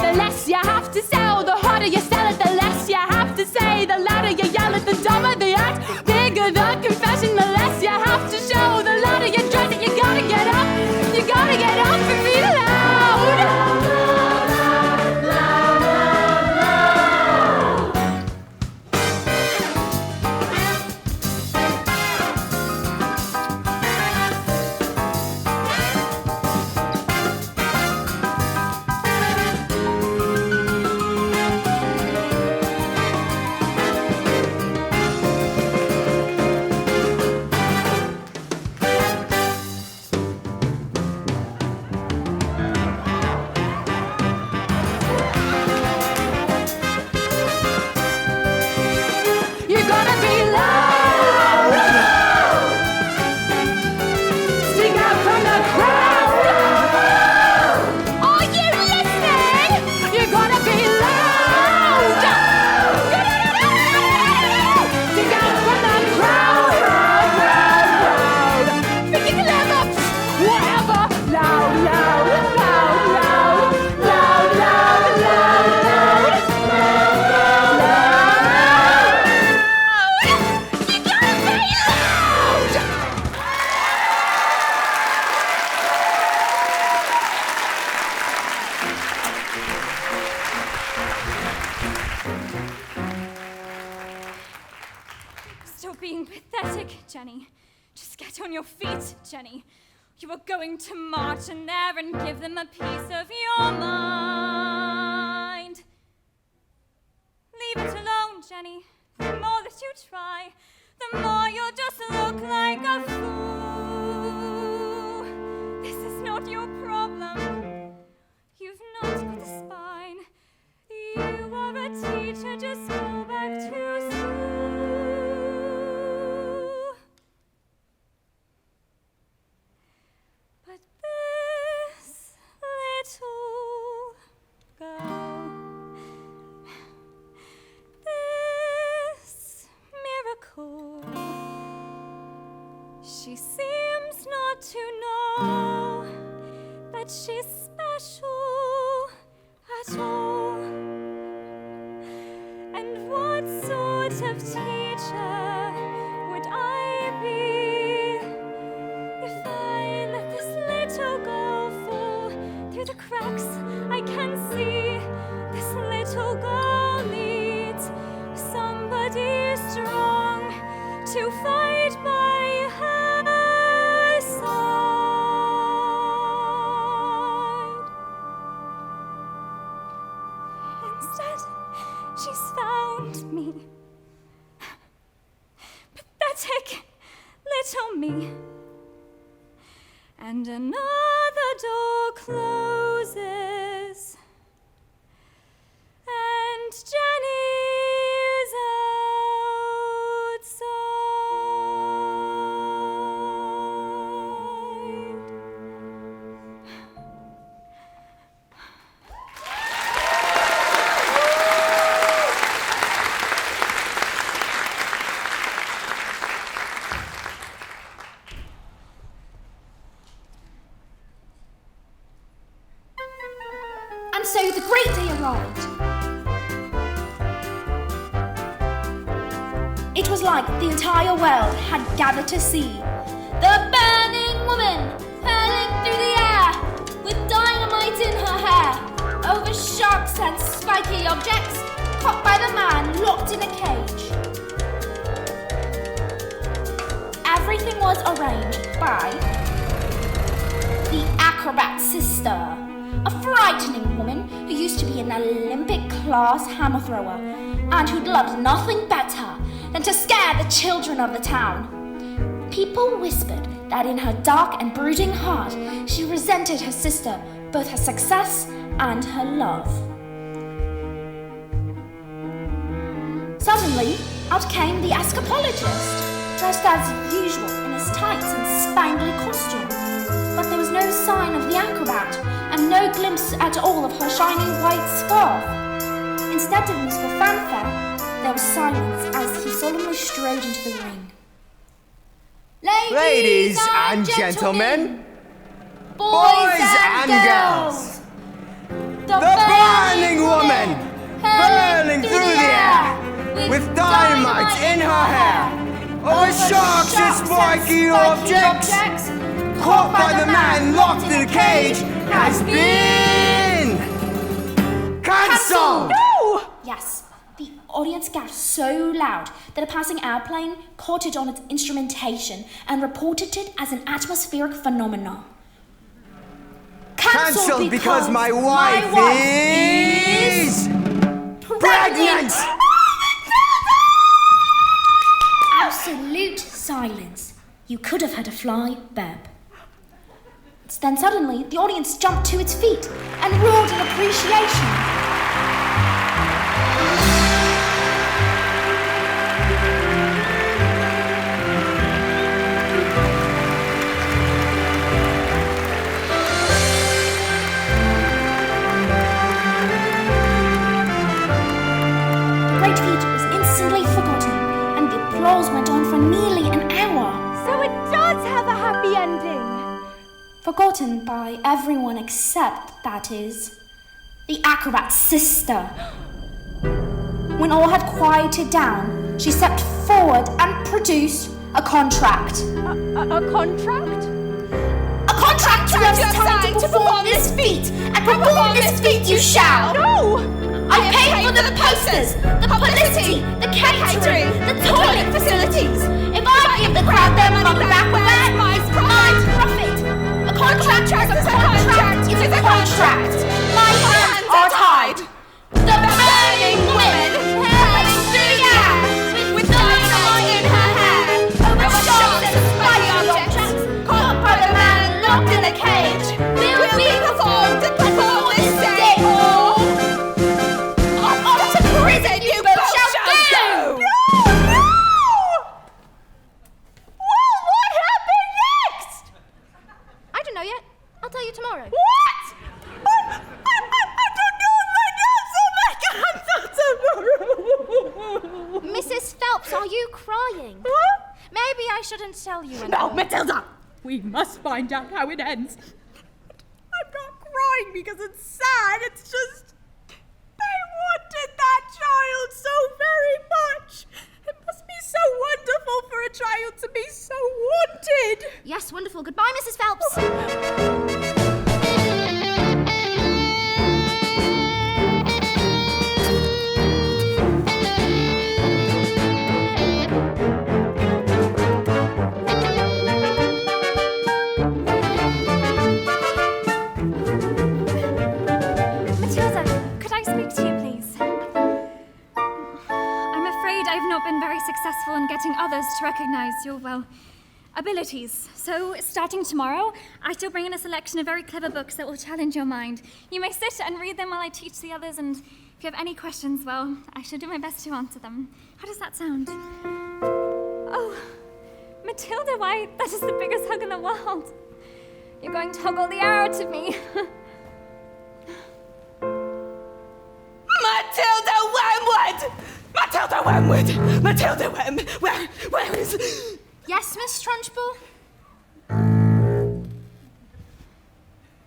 The less you have to sell, the harder you sell it. The less you have to say, the louder you yell it. The dumber the act, bigger the confession. The less you have to show, the louder you dress it. You gotta get up, you gotta get up and be loud. Just get on your feet, Jenny. You are going to march in there and give them a piece of your mind. Leave it alone, Jenny. The more that you try, the more you'll just look like a fool. This is not your problem. You've not got a spine. You are a teacher, just go back to school. But this little girl, this miracle, she seems not to know that she's special at all. And what sort of teacher would I be if I let this little girl fall through the cracks I can see? This little girl needs somebody strong to fight by her side. Instead, she's found me. Pathetic little me. And another door closes. And Jenny's outside. And so the great day arrived. It was like the entire world had gathered to see the burning woman hurling through the air with dynamite in her hair over sharks and spiky objects caught by the man locked in a cage. Everything was arranged by the acrobat sister, a frightening woman who used to be an Olympic-class hammer thrower and who'd loved nothing better than to scare the children of the town. People whispered that in her dark and brooding heart, she resented her sister, both her success and her love. Suddenly, out came the escapologist, dressed as usual in his tights and spangly costume. But there was no sign of the acrobat, and no glimpse at all of her shining white scarf. Instead of musical fanfare, there was silence as he solemnly strode into the ring. Ladies and gentlemen, boys and girls, the burning woman hurling through the air with dynamite in her hair over sharks and spiky objects caught by the man locked in a cage has been cancelled! No! Yes, the audience gasped so loud that a passing airplane caught it on its instrumentation and reported it as an atmospheric phenomenon. Cancelled because my wife is pregnant! Absolute silence. You could have had a fly burp. Then suddenly, the audience jumped to its feet and roared in appreciation. The great feature was instantly forgotten, and the applause went on for nearly an hour. So it does have a happy ending. Forgotten by everyone except, that is, the acrobat's sister. When all had quieted down, she stepped forward and produced a contract. A contract? A contract to have time to perform this feat, and perform this feat you shall! No! I paid for the posters, the publicity, the catering, the toilet facilities. If I give the crowd their money back when you tomorrow. What? I don't know if my dad's will make a answer tomorrow. Mrs. Phelps, are you crying? Huh? Maybe I shouldn't tell you anymore. No, Matilda! We must find out how it ends. I'm not crying because it's sad, it's just... I wanted that child so very much. It must be so wonderful for a child to be so wanted. Yes, wonderful. Goodbye, Mrs. Phelps. Matilda, could I speak to you, please? I'm afraid I've not been very successful in getting others to recognize your, well, abilities. So, starting tomorrow, I shall bring in a selection of very clever books that will challenge your mind. You may sit and read them while I teach the others, and if you have any questions, well, I shall do my best to answer them. How does that sound? Oh, Matilda, why, that is the biggest hug in the world. You're going to hug all the air out of me. Matilda Wormwood! Matilda Wormwood! Matilda Wormwood! Where is... Yes, Miss Trunchbull?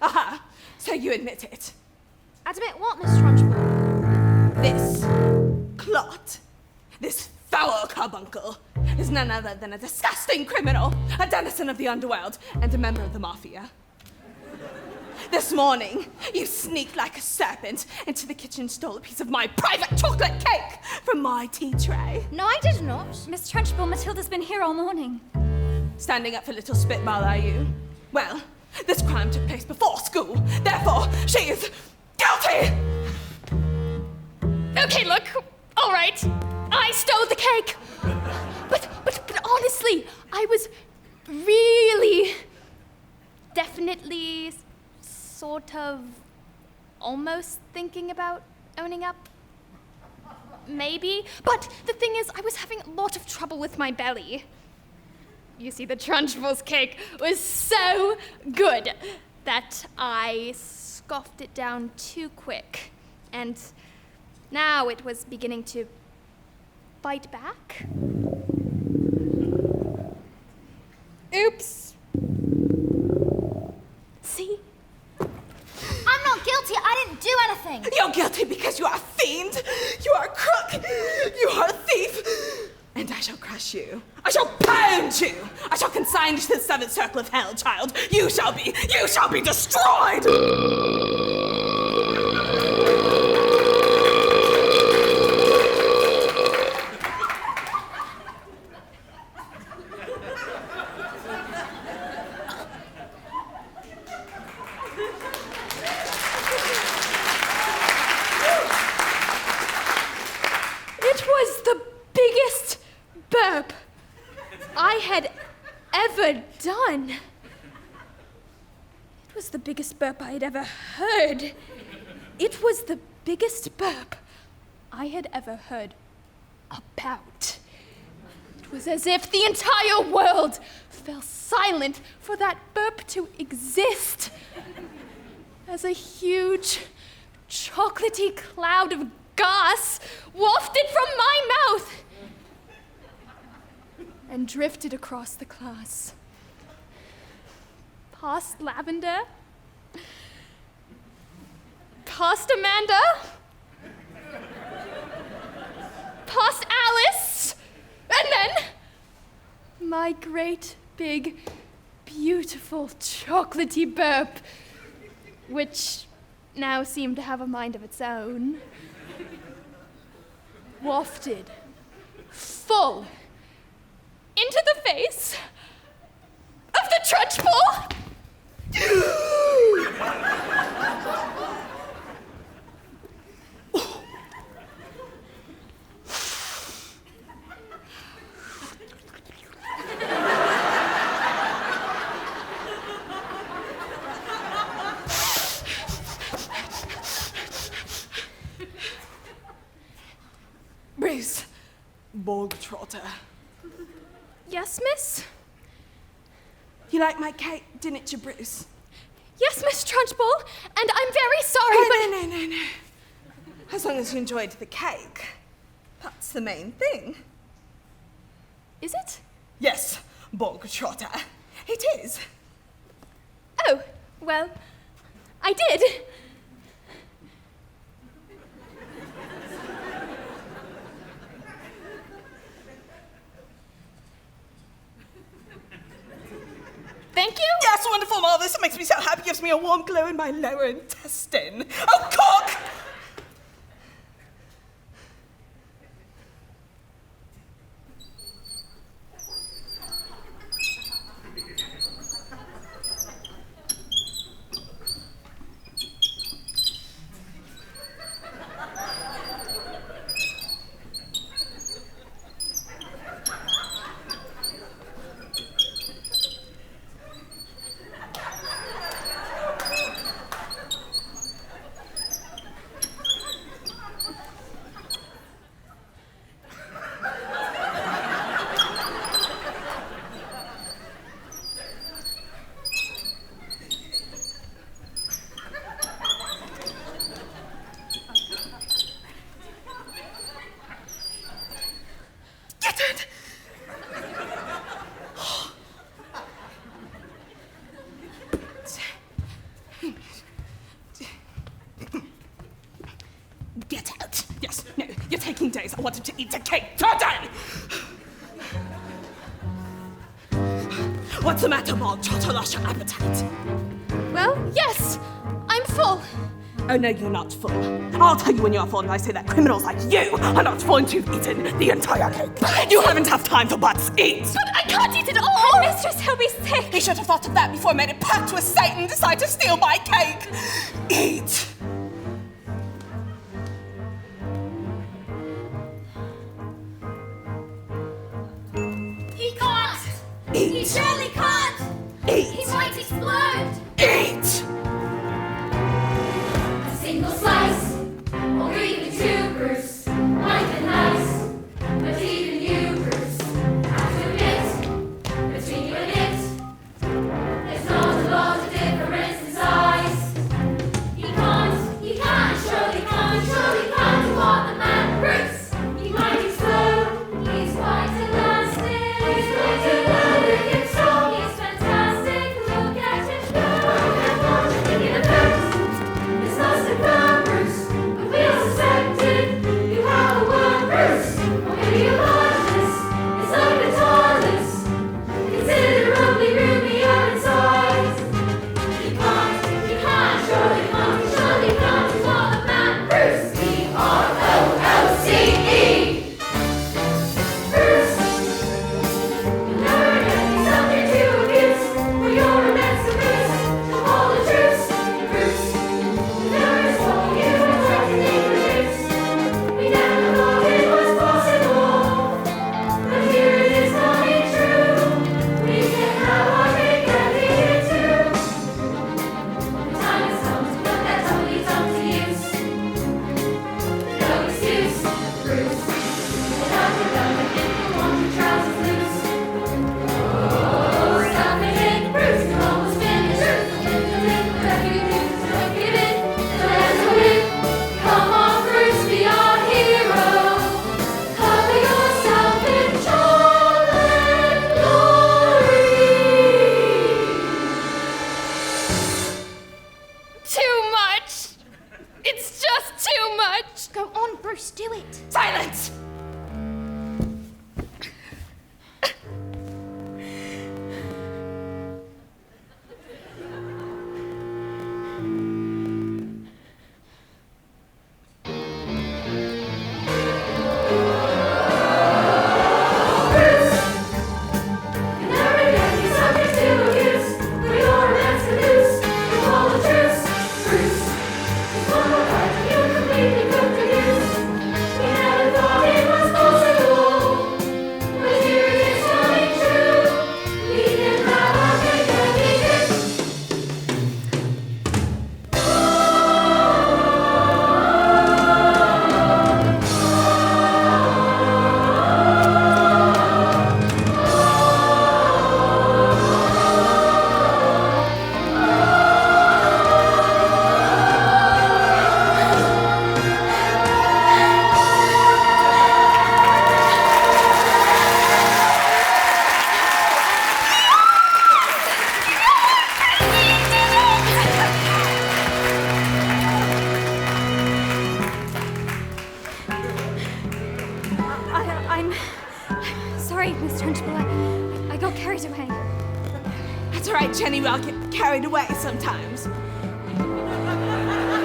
Aha! So you admit it. Admit what, Miss Trunchbull? This clot, this foul carbuncle, is none other than a disgusting criminal, a denizen of the underworld, and a member of the mafia. This morning, you sneaked like a serpent into the kitchen, stole a piece of my private chocolate cake from my tea tray. No, I did not. Miss Trunchbull, Matilda's been here all morning. Standing up for little spitball, are you? Well, this crime took place before school. Therefore, she is guilty! Okay, look, all right, I stole the cake. But honestly, I was really, definitely, sort of, almost thinking about owning up. Maybe. But the thing is, I was having a lot of trouble with my belly. You see, the Trunchbull's cake was so good that I scoffed it down too quick. And now it was beginning to bite back. Oops. See? I'm not guilty. I didn't do anything. You're guilty because you are a fiend. You are a crook. You are a thief. And I shall crush you. I shall pound you. I shall consign you to the seventh circle of hell, child. You shall be destroyed. It was the biggest burp I had ever done. It was the biggest burp I had ever heard. It was the biggest burp I had ever heard about. It was as if the entire world fell silent for that burp to exist. As a huge, chocolatey cloud of gas wafted from my mouth and drifted across the class. Past Lavender, past Amanda, past Alice, and then my great, big, beautiful, chocolatey burp, which now seemed to have a mind of its own, wafted full into the face of the Trunchbull. Bruce, bog trotter. Yes, miss? You like my cake, didn't you, Bruce? Yes, Miss Trunchbull, and I'm very sorry, but... No. As long as you enjoyed the cake. That's the main thing. Is it? Yes, bog trotter. It is. Oh, well, I did. Thank you. Yes, wonderful, marvelous. It makes me so happy. Gives me a warm glow in my lower intestine. Oh, cock! Get out. Yes, no, you're taking days. I wanted to eat a cake today. What's the matter, Bog Trotter? Lost your appetite? Well, yes, I'm full. Oh, no, you're not full. I'll tell you when you're full, and I say that criminals like you are not full until you've eaten the entire cake. You haven't had time for butts. Eat! But I can't eat it all! Mistress, he'll be sick! He should have thought of that before he made a pact with Satan and decided to steal my cake. Eat! He can't! Eat! He surely can't! Eat! He might explode! Eat! A single slice, or even two, Bruce, might be nice. But even you, Bruce, have to admit, between you and it, there's not a lot of difference in size. He can't, surely can't do what the man Bruce. He might explode, he's quite elastic. He's quite elastic and strong, he's fantastic, look That's all right, Jenny. I'll get carried away sometimes.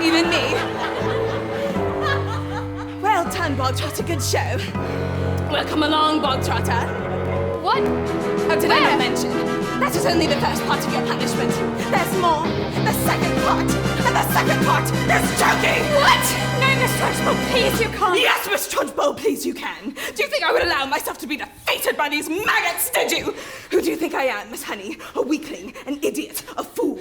Even me. Well done, Bogtrotter. Good show. Welcome along, Bogtrotter. What? Oh, did I not mention? That is only the first part of your punishment. There's more. The second part. And the second part is choking! What? No, Miss Trunchbull, please, you can't. Yes, Miss Trunchbull, please, you can. Do you think I would allow myself to be defeated by these maggots, did you? Who do you think I am, Miss Honey? A weakling, an idiot, a fool.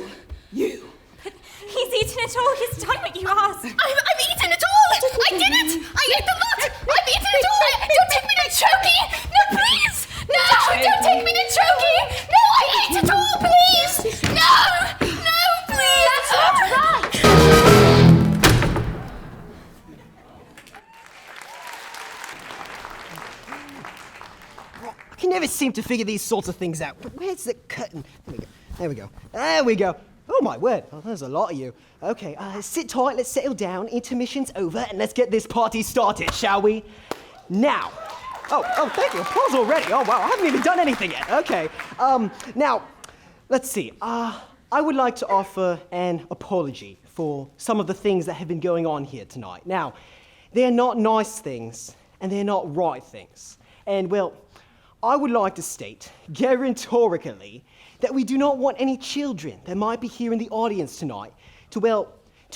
You. He's eaten it all. He's done what you asked. I've eaten it all! I did it! I ate the lot! I've eaten it all! Don't take me to Chokey! No, please! No! Don't take me to Chokey! No, I ate it all, please! No! No, please! That's not right! I can never seem to figure these sorts of things out. But where's the curtain? There we go. There we go. Oh, my word. Oh, there's a lot of you. Okay, sit tight, let's settle down. Intermission's over, and let's get this party started, shall we? Now. Oh, thank you. Applause already. Oh, wow, I haven't even done anything yet. Okay. Now, let's see. I would like to offer an apology for some of the things that have been going on here tonight. Now, they're not nice things, and they're not right things. And, well, I would like to state, guarantorically, that we do not want any children that might be here in the audience tonight to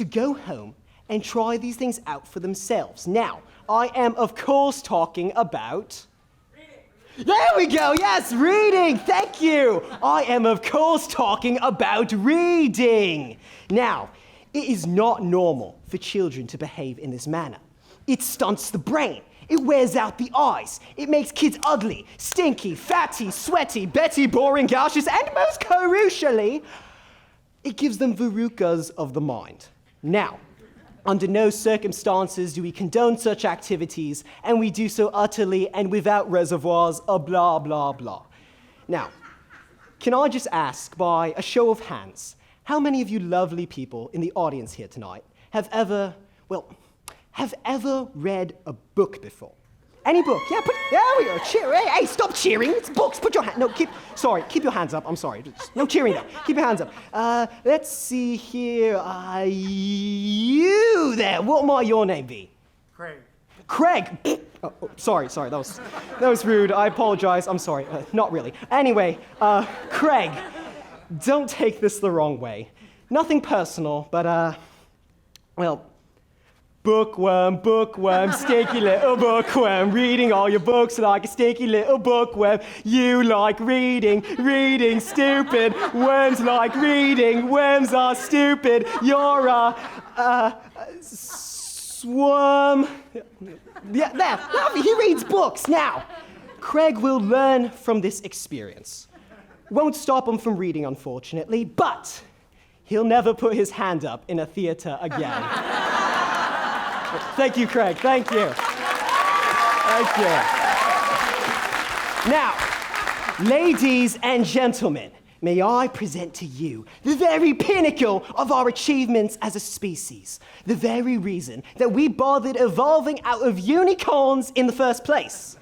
go home and try these things out for themselves. Now, I am, of course, talking about... Reading. There we go, yes, reading, thank you. I am, of course, talking about reading. Now, it is not normal for children to behave in this manner. It stunts the brain. It wears out the eyes. It makes kids ugly, stinky, fatty, sweaty, Betty, boring, gaseous, and most crucially, it gives them verrucas of the mind. Now, under no circumstances do we condone such activities, and we do so utterly and without reservoirs, blah, blah, blah. Now, can I just ask, by a show of hands, how many of you lovely people in the audience here tonight have ever read a book before? Any book? Yeah, there we go. Cheer. Hey, stop cheering. It's books. Put your hand. No, keep your hands up. I'm sorry. No cheering though. Keep your hands up. Let's see here. You there. What might your name be? Craig. Oh, sorry. That was rude. I apologize. I'm sorry. Not really. Anyway, Craig, don't take this the wrong way. Nothing personal, but well. Bookworm, stinky little bookworm, reading all your books like a stinky little bookworm. You like reading, stupid. Worms like reading, worms are stupid. You're a swarm. Yeah, there, he reads books. Now, Craig will learn from this experience. Won't stop him from reading, unfortunately, but he'll never put his hand up in a theater again. Thank you, Craig. Thank you. Thank you. Now, ladies and gentlemen, may I present to you the very pinnacle of our achievements as a species, the very reason that we bothered evolving out of unicorns in the first place.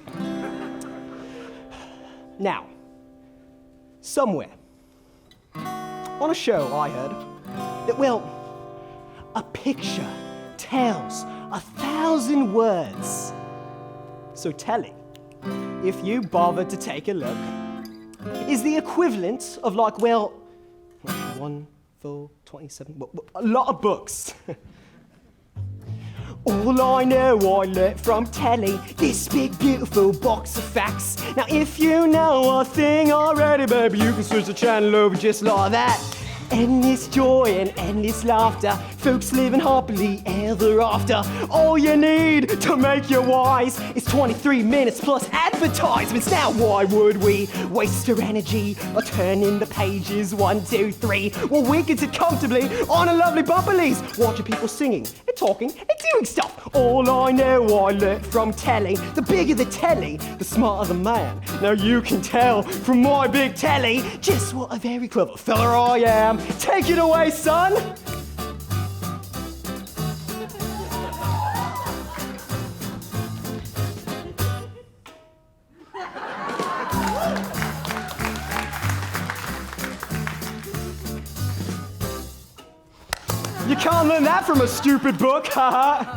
Now, somewhere on a show I heard that, well, a picture tells 1,000 words. So Telly, if you bother to take a look, is the equivalent of 1, 4, 27, a lot of books. All I know I learnt from Telly, this big beautiful box of facts. Now if you know a thing already, baby, you can switch the channel over just like that. Endless joy and endless laughter, folks living happily ever after. All you need to make you wise is 23 minutes plus advertisements. Now why would we waste our energy or turning the pages 1, 2, 3? Well, we can sit comfortably on a lovely bumper lease, watching people singing and talking and doing stuff. All I know I learnt from Telly. The bigger the telly, the smarter the man. Now you can tell from my big telly just what a very clever fella I am. Take it away, son! You can't learn that from a stupid book, haha.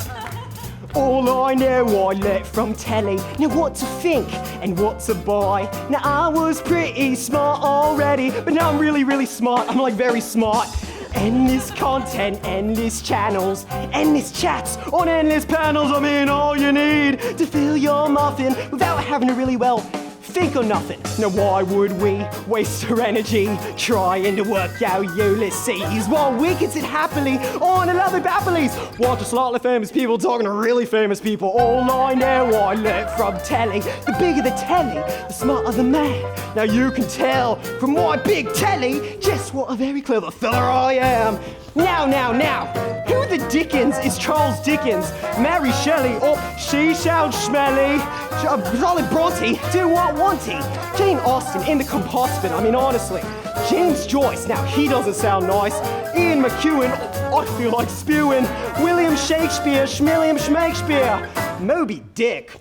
All I know I learnt from Telly. Now what to think and what to buy. Now I was pretty smart already, but now I'm really, really smart. I'm like very smart. Endless content, endless channels, endless chats on endless panels. I mean, all you need to fill your muffin without having to really, well, think of nothing. Now why would we waste our energy trying to work out Ulysses while we can sit happily on a lovely Bapples? Watch a slightly famous people talking to really famous people. All I know I learnt from Telly. The bigger the telly, the smarter the man. Now you can tell from my big telly just what a very clever fella I am. Now, who the Dickens is Charles Dickens? Mary Shelley or She Sounds Smelly? Charlotte Bronte, do what wanty? Jane Austen in the compost bin, I mean honestly. James Joyce, now he doesn't sound nice. Ian McEwan, I feel like spewing. William Shakespeare, Schmilliam Schmakespeare. Moby Dick.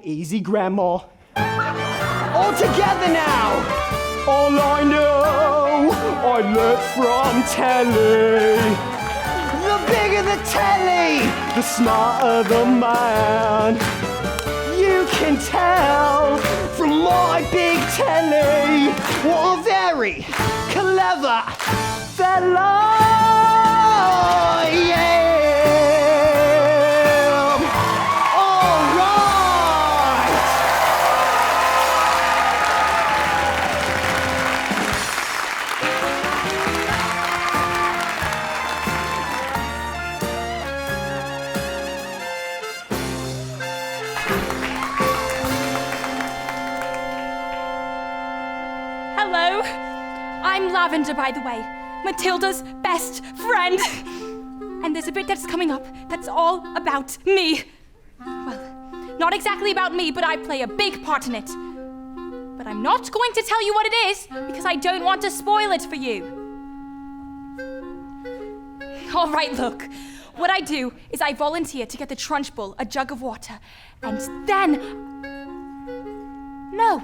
Easy grandma. All together now! All I know, I learnt from Telly. The bigger the telly, the smarter the man. You can tell from my big telly what a very clever fella I am. All right. Hello, I'm Lavender, by the way, Matilda's best friend. And there's a bit that's coming up that's all about me. Well, not exactly about me, but I play a big part in it. But I'm not going to tell you what it is because I don't want to spoil it for you. All right, look. What I do is I volunteer to get the Trunchbull a jug of water, and then... No,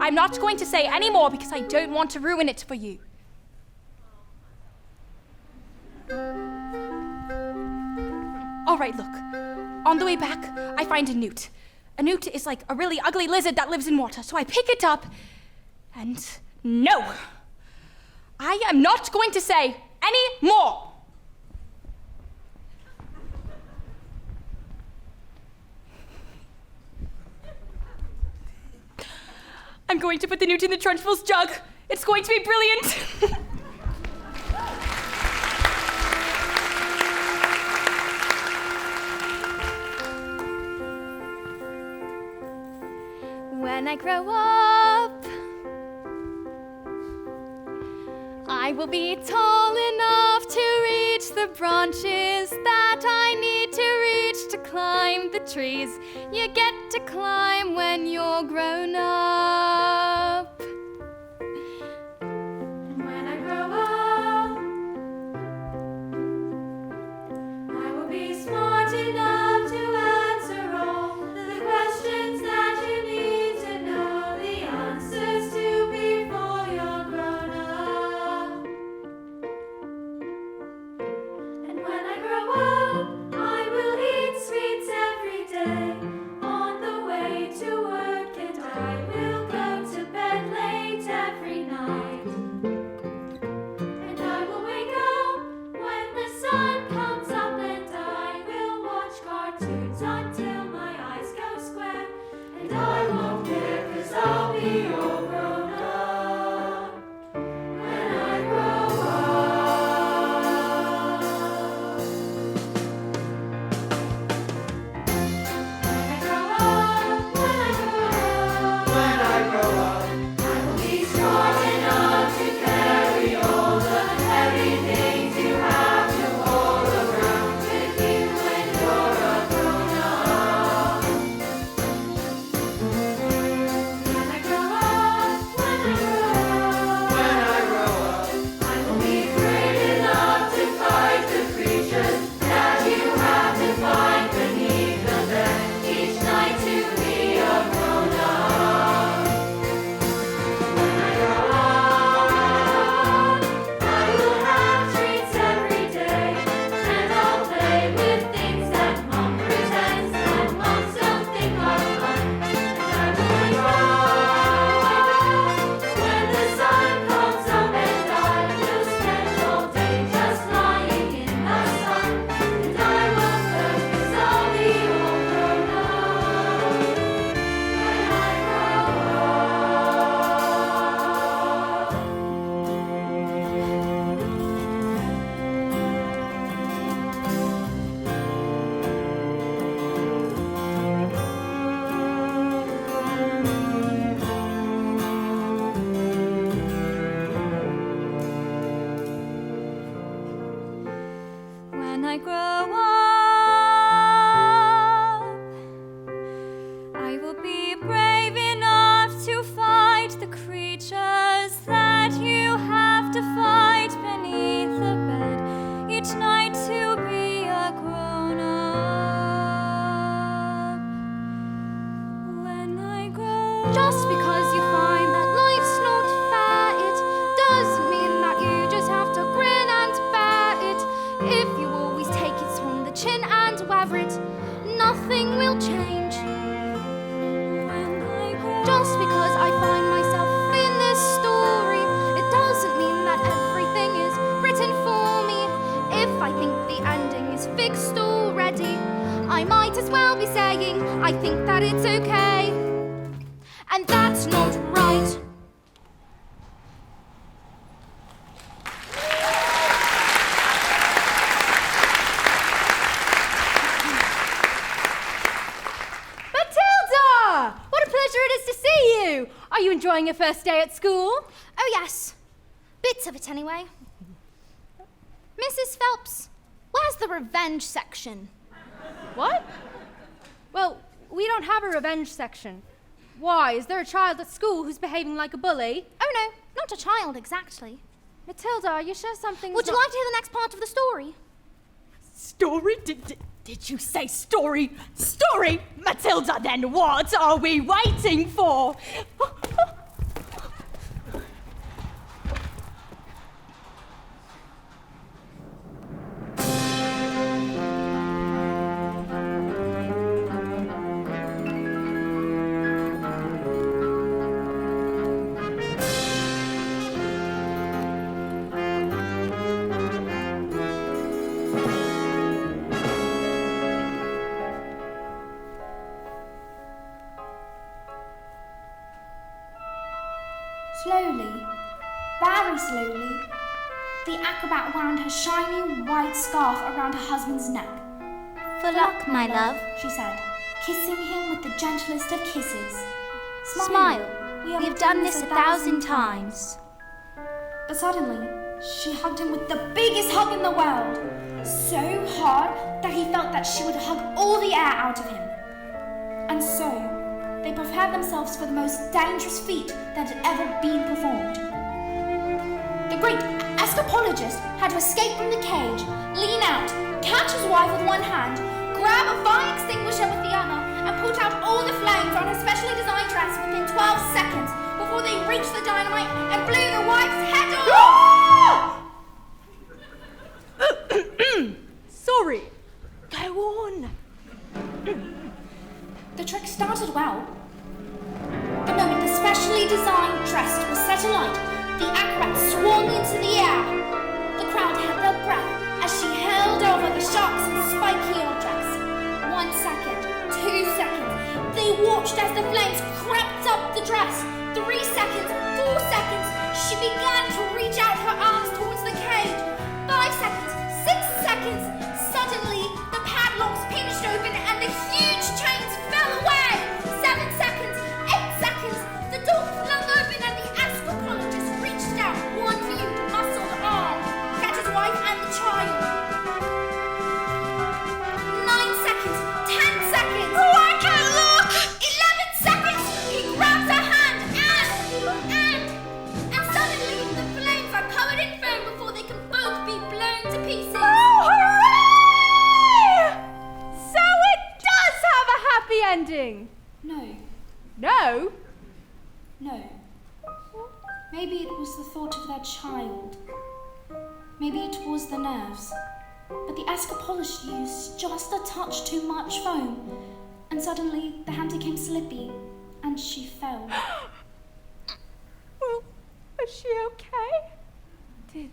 I'm not going to say any more because I don't want to ruin it for you. All right, look. On the way back, I find a newt. A newt is like a really ugly lizard that lives in water, so I pick it up, and no! I am not going to say any more! I'm going to put the newt in the Trunchbull's jug. It's going to be brilliant. When I grow up, I will be tall enough to reach the branches that I need to reach to climb the trees you get to climb when you're grown up. When I grow up, I will be smart enough to answer all the questions that you need to know the answers to before you're grown up. And when I grow up, I will eat sweets every day on the way to work, and I will go to I grow up, I will be brave enough to fight the creatures that you have to fight beneath the bed each night to be a grown-up. When I grow Just because you find that life's not fair, it doesn't mean that you just have to grin and bear it. If you always take it on the chin and weather it, nothing will change. Just because I find myself in this story, it doesn't mean that everything is written for me. If I think the ending is fixed already, I might as well be saying I think that it's okay. And that's not right. Matilda! What a pleasure it is to see you! Are you enjoying your first day at school? Oh yes, bits of it anyway. Mrs. Phelps, where's the revenge section? What? Well, we don't have a revenge section. Why? Is there a child at school who's behaving like a bully? Oh no, not a child exactly. Matilda, are you sure something's Would you like to hear the next part of the story? Story? Did you say story? Story? Matilda, then what are we waiting for? Slowly, very slowly, the acrobat wound her shiny white scarf around her husband's neck. For luck, my love. She said, kissing him with the gentlest of kisses. Smile. We have done this 1,000 times. But suddenly, she hugged him with the biggest hug in the world, so hard that he felt that she would hug all the air out of him. And so, they prepared themselves for the most dangerous feat that had ever been performed. The great escapologist had to escape from the cage, lean out, catch his wife with one hand, grab a fire extinguisher with the other, and put out all the flames on her specially designed dress within 12 seconds before they reached the dynamite and blew the wife's head off! Sorry. Go on. The trick started well. The moment the specially designed dress was set alight, the acrobat swung into the air. The crowd held their breath as she held over the sharks and spiky old dress. 1 second, 2 seconds. They watched as the flames crept up the dress. 3 seconds, 4 seconds. She began to reach out her arms towards the cage. 5 seconds, 6 seconds. Suddenly, the padlocks pinched open and the huge chains fell away. 7 seconds, 8 seconds. The door flung open and the escapologist reached out one huge muscled arm, catch his wife and the child. 9 seconds, 10 seconds. Oh, I can't look! 11 seconds. He grabs her hand and suddenly the flames are covered in foam before they can both be blown to pieces. Oh, hooray! So it does have a happy ending. No. No? No. Maybe it was the thought of their child. Maybe it was the nerves. But the escapologist used just a touch too much foam, and suddenly the hand became slippy, and she fell. Well, is she okay?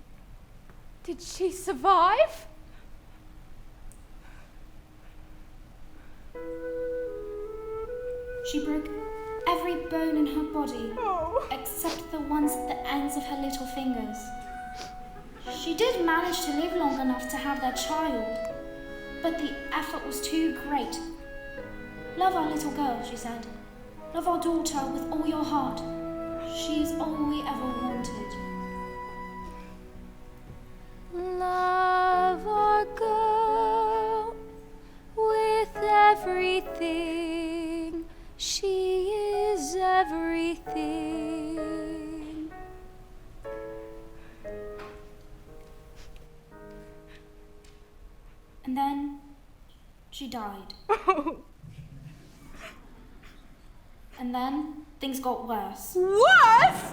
Did she survive? She broke every bone in her body, except the ones at the ends of her little fingers. She did manage to live long enough to have their child, but the effort was too great. Love our little girl, she said. Love our daughter with all your heart. She's all we ever wanted. Love our girl. She died. And then things got worse. Worse?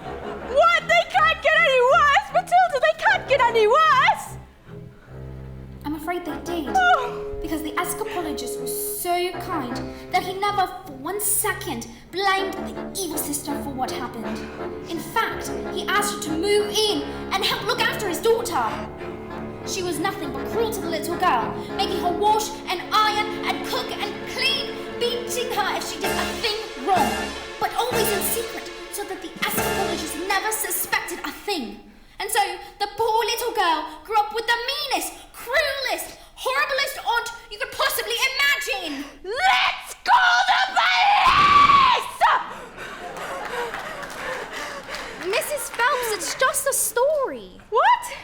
What? They can't get any worse! Matilda, they can't get any worse! I'm afraid they did. Because the escapologist was so kind that he never for 1 second blamed the evil sister for what happened. In fact, he asked her to move in and help look after his daughter. She was nothing but cruel to the little girl, making her wash and iron and cook and clean, beating her if she did a thing wrong, but always in secret so that the escapologist never suspected a thing. And so the poor little girl grew up with the meanest, cruelest, horriblest aunt you could possibly imagine. Let's call the police! Mrs. Phelps, it's just a story. What?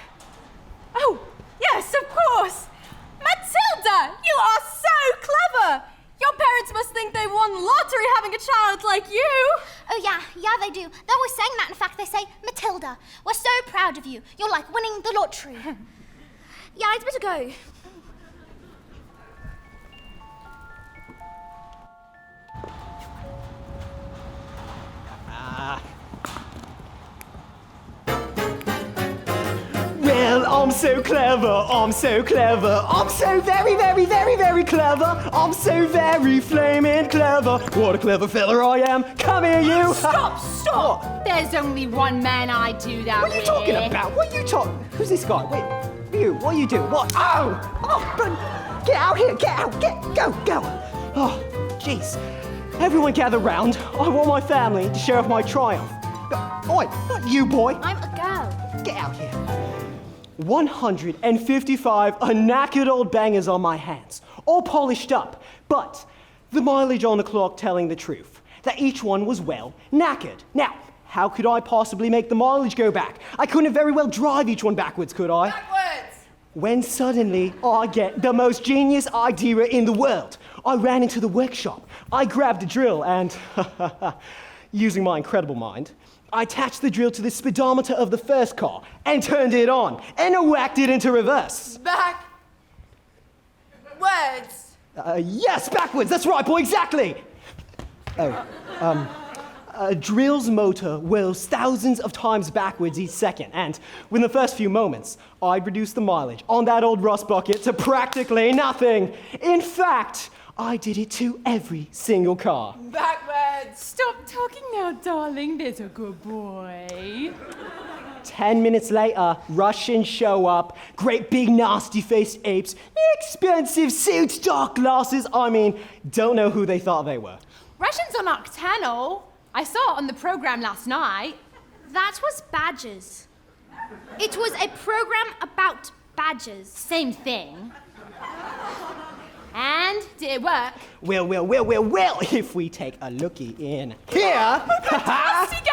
Oh, yes, of course. Matilda, you are so clever. Your parents must think they won lottery having a child like you. Oh, yeah, they do. They're always saying that. In fact, they say, Matilda, we're so proud of you. You're like winning the lottery. Yeah, I'd better go. Well, I'm so clever, I'm so clever, I'm so very, very, very, very clever, I'm so very flaming clever. What a clever fella I am. Come here, you. Stop! There's only one man I do that What are you with. talking about? What are you talking? Who's this guy? Wait, you, what are you doing? What? Oh, get out here, get out, go. Oh, jeez. Everyone gather round. I want my family to share off my triumph. Oi, not you, boy. I'm a girl. Get out here. 155 knackered old bangers on my hands, all polished up, but the mileage on the clock telling the truth, that each one was well knackered. Now, how could I possibly make the mileage go back? I couldn't very well drive each one backwards, could I? Backwards! When suddenly I get the most genius idea in the world. I ran into the workshop, I grabbed a drill and, using my incredible mind, I attached the drill to the speedometer of the first car and turned it on and whacked it into reverse. Back. Words. Yes, backwards, that's right, boy, exactly. A drill's motor whirls thousands of times backwards each second, and within the first few moments, I'd reduced the mileage on that old rust bucket to practically nothing. In fact, I did it to every single car. Backwards. Stop talking now, darling. There's a good boy. 10 minutes later, Russians show up, great big nasty-faced apes, expensive suits, dark glasses, don't know who they thought they were. Russians are nocturnal. I saw it on the program last night. That was badgers. It was a program about badgers. Same thing. And did it work? Well, if we take a looky in here. Fantastic!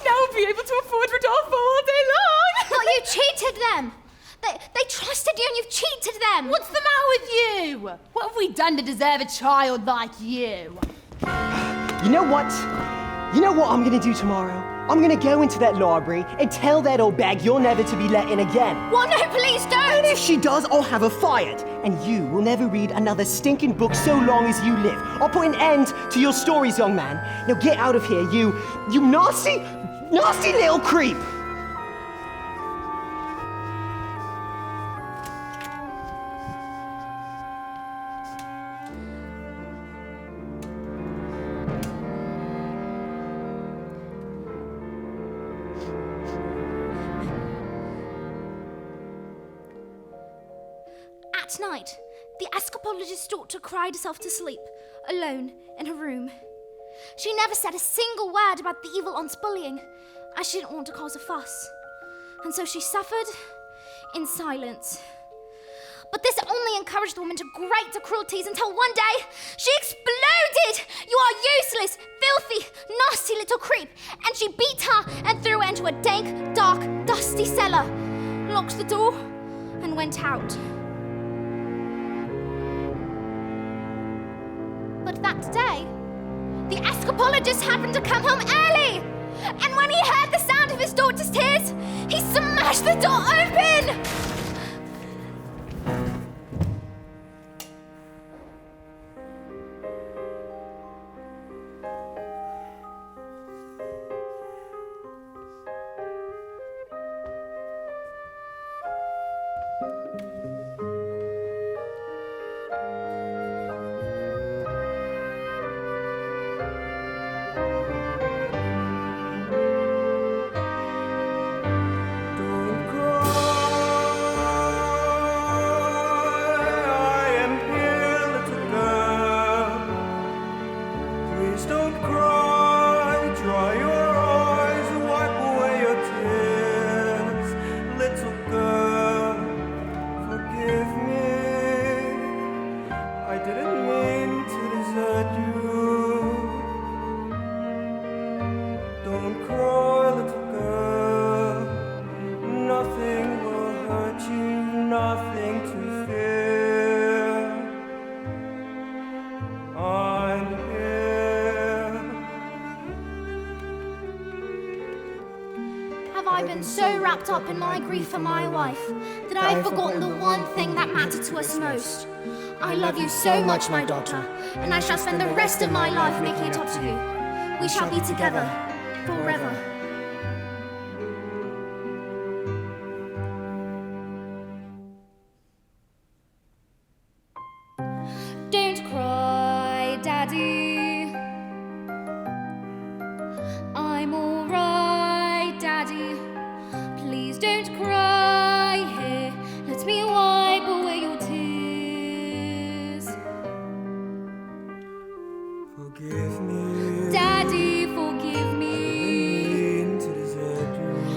Now we'll be able to afford Rodolfo all day long. But you cheated them. They trusted you and you've cheated them. What's the matter with you? What have we done to deserve a child like you? You know what? You know what I'm gonna do tomorrow? I'm gonna go into that library and tell that old bag you're never to be let in again. What? No, please don't! And if she does, I'll have her fired. And you will never read another stinking book so long as you live. I'll put an end to your stories, young man. Now get out of here, you nasty little creep! At night, the escapologist's daughter cried herself to sleep, alone in her room. She never said a single word about the evil aunt's bullying, as she didn't want to cause a fuss. And so she suffered in silence. But this only encouraged the woman to greater cruelties until one day she exploded! You are useless, filthy, nasty little creep! And she beat her and threw her into a dank, dark, dusty cellar, locked the door, and went out. But that day, the escapologist happened to come home early! And when he heard the sound of his daughter's tears, he smashed the door open! So wrapped up in my grief for my wife that I've forgotten the one thing that mattered to us most. I love you so much, my daughter, and I shall spend the rest of my life making it up to you. We shall be together forever. Don't cry, Daddy. I'm all right, Daddy. Please don't cry here. Let me wipe away your tears. Forgive me. Daddy, forgive me.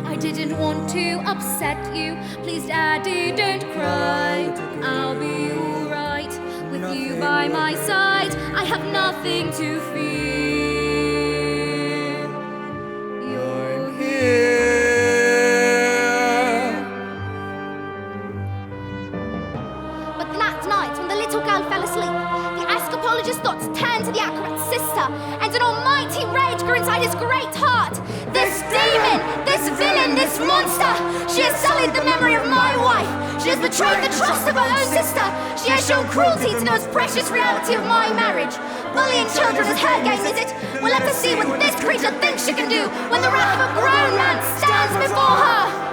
I didn't want to upset you. Please, Daddy, don't cry. I'll be all right with you by my side. I have nothing to fear. You're here. Thoughts turned to the acrobat's sister, and an almighty rage grew inside his great heart. This demon, this villain, this monster, she has sullied the memory of my wife. She has betrayed the trust of her own sister. She has shown cruelty to the most precious reality of my marriage. Bullying children is her game, is it? Well, let us see what this creature thinks she can do when the wrath of a grown man stands before her.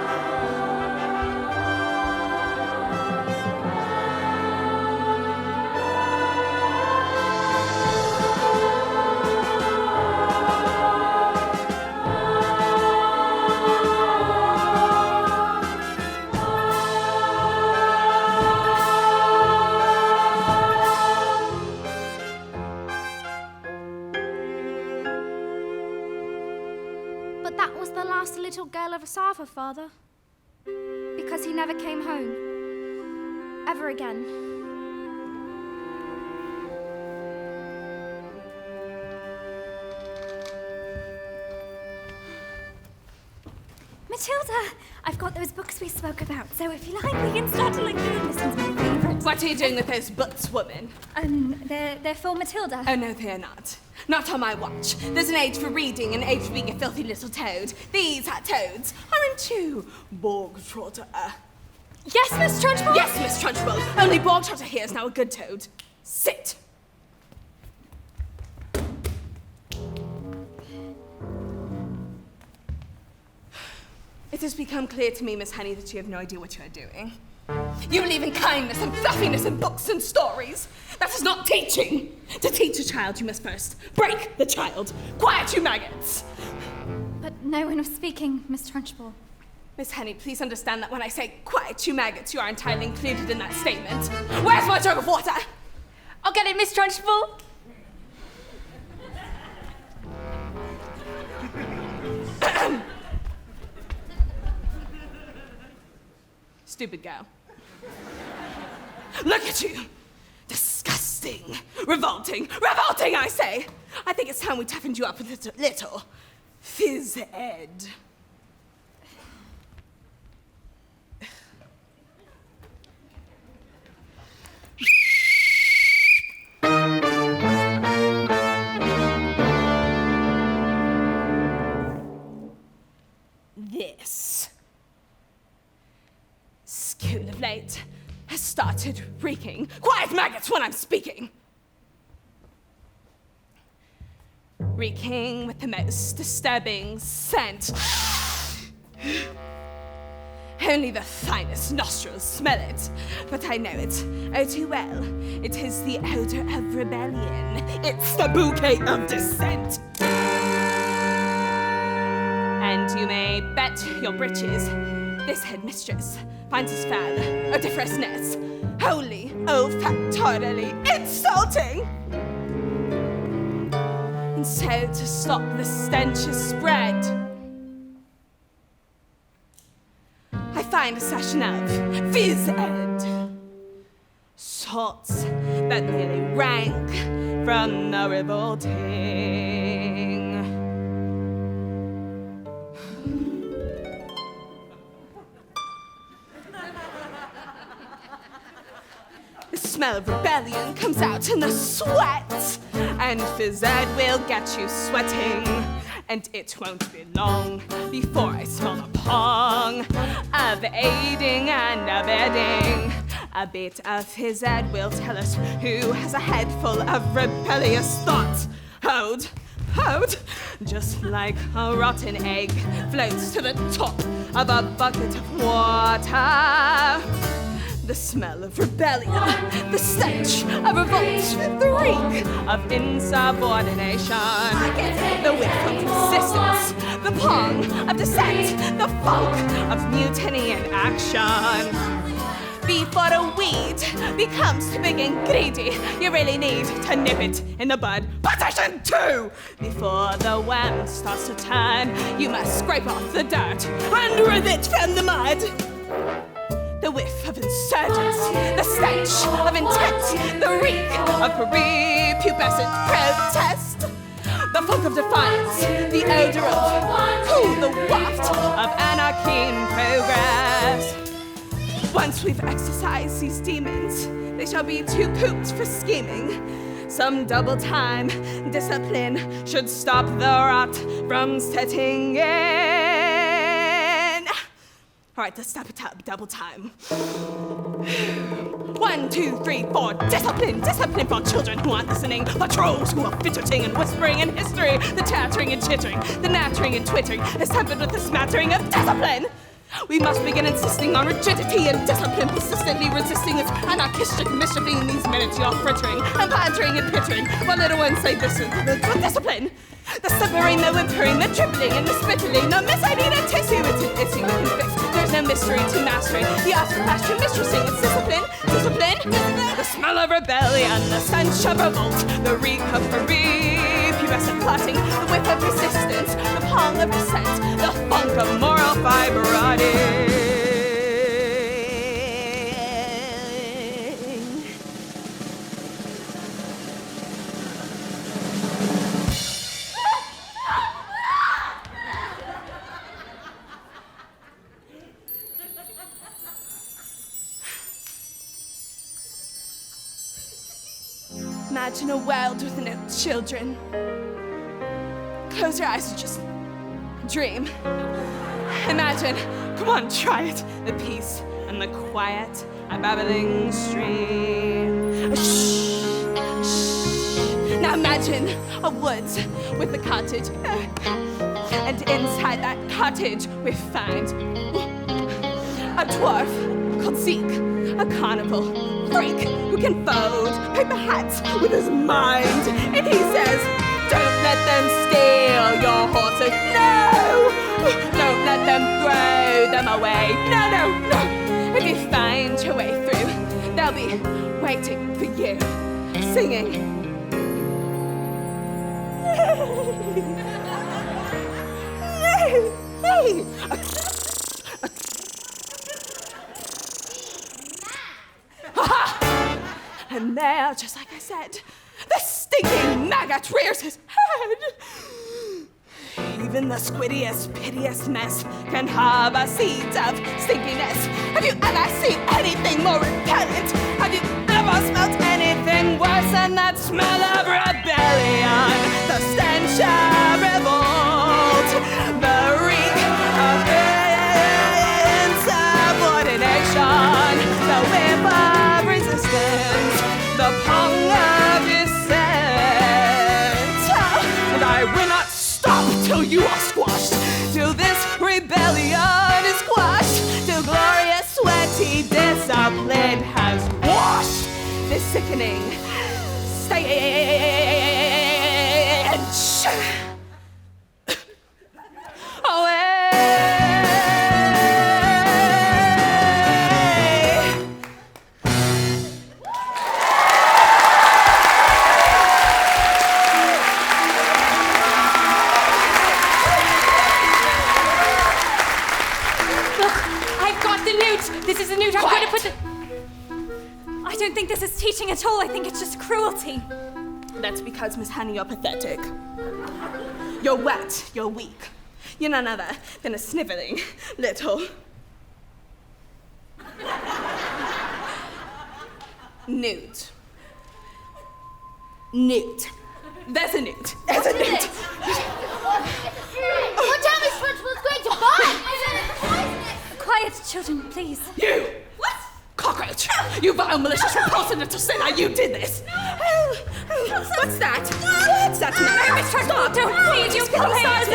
Little girl ever saw of her father, because he never came home ever again. Matilda, I've got those books we spoke about, so if you like, we can start to look through them. This one's my favourite. What are you doing with those books, woman? They're for Matilda. Oh, no, they're not. Not on my watch. There's an age for reading, an age for being a filthy little toad. These toads aren't too bog-trotter. Yes, Miss Trunchbull? Yes, Miss Trunchbull. Only bog-trotter here is now a good toad. Sit. It has become clear to me, Miss Honey, that you have no idea what you are doing. You believe in kindness and fluffiness and books and stories. That is not teaching. To teach a child, you must first break the child. Quiet, you maggots. But no one was speaking, Miss Trunchbull. Miss Honey, please understand that when I say quiet, you maggots, you are entirely included in that statement. Where's my jug of water? I'll get it, Miss Trunchbull. Stupid girl. Look at you. Disgusting. Revolting. Revolting, I say. I think it's time we toughened you up a little. Phys ed. This school of late has started reeking. Quiet, maggots, when I'm speaking. Reeking with the most disturbing scent. Only the finest nostrils smell it, but I know it oh too well. It is the odor of rebellion. It's the bouquet of dissent. And you may bet your breeches, this headmistress finds his foul, odoriferousness wholly, olfactorily insulting. And so to stop the stench's spread, I find a session of phys-ed, salts that nearly rank from the revolting. The smell of rebellion comes out in the sweat, and phys-ed will get you sweating. And it won't be long before I smell the pong of aiding and abetting. A bit of phys-ed will tell us who has a head full of rebellious thoughts. Hold, just like a rotten egg floats to the top of a bucket of water. The smell of rebellion, the stench of revolt, the reek of insubordination, the whiff of resistance, the pong of dissent, the funk of mutiny and action. Before a weed becomes too big and greedy, you really need to nip it in the bud. Position 2! Before the worm starts to turn, you must scrape off the dirt and rid it from the mud. The whiff of insurgence, the stench of intent, the reek of prepubescent protest, the funk of defiance, the odor of the waft of anarchy in progress. Once we've exorcised these demons, they shall be too pooped for scheming. Some double time discipline should stop the rot from setting in. All right, let's step it up, double time. 1, 2, 3, 4, discipline, discipline for children who aren't listening, for trolls who are fidgeting and whispering in history, the chattering and chittering, the nattering and twittering is tempered with a smattering of discipline. We must begin insisting on rigidity and discipline, persistently resisting its anarchistic mischiefing in these minutes you're frittering and bantering and pittering, while little ones say this is the discipline. The slippering, the whimpering, the dribbling, and the spittling. No miss, I need a tissue, it's an issue we can fix. There's no mystery to mastering. The art of passion, mistressing, it's discipline, discipline, discipline. The smell of rebellion, the stench of revolt, the reek of prepubescent plotting, the whiff of resistance, the pong of dissent, the funk of moral fibrosity. Imagine a world with no children. Close your eyes and just dream. Imagine, come on, try it. The peace and the quiet, a babbling stream. Shh, shh. Now imagine a woods with a cottage. And inside that cottage we find a dwarf called Zeke, a carnival freak who can fold paper hats with his mind. And he says, don't let them steal your horses. No! Don't let them throw them away. No, no, no. If you find your way through, they'll be waiting for you, singing. And there, just like I said, the stinking maggot rears his head. Even the squiddiest, piteous mess can harbor seeds of stinkiness. Have you ever seen anything more repellent? Have you ever smelt anything worse than that smell of rebellion? The stench of revolt, the reek of insubordination, the whiff of resistance, the pong of dissent. And I will not stop till you are squashed, till this rebellion is quashed, till glory listening. Stage. This is the newt. I'm going to put the... I don't think this is teaching at all. I think it's just cruelty. That's because, Miss Honey, you're pathetic. You're wet. You're weak. You're none other than a sniveling little... newt. Newt. There's a newt. There's a newt. What time is Trunchbull going to buy? Quiet, children, please. You! What? Cockroach! You vile, malicious, repulsive little sinner! You did this! What's that? What's that matter? Stop! Please, you please!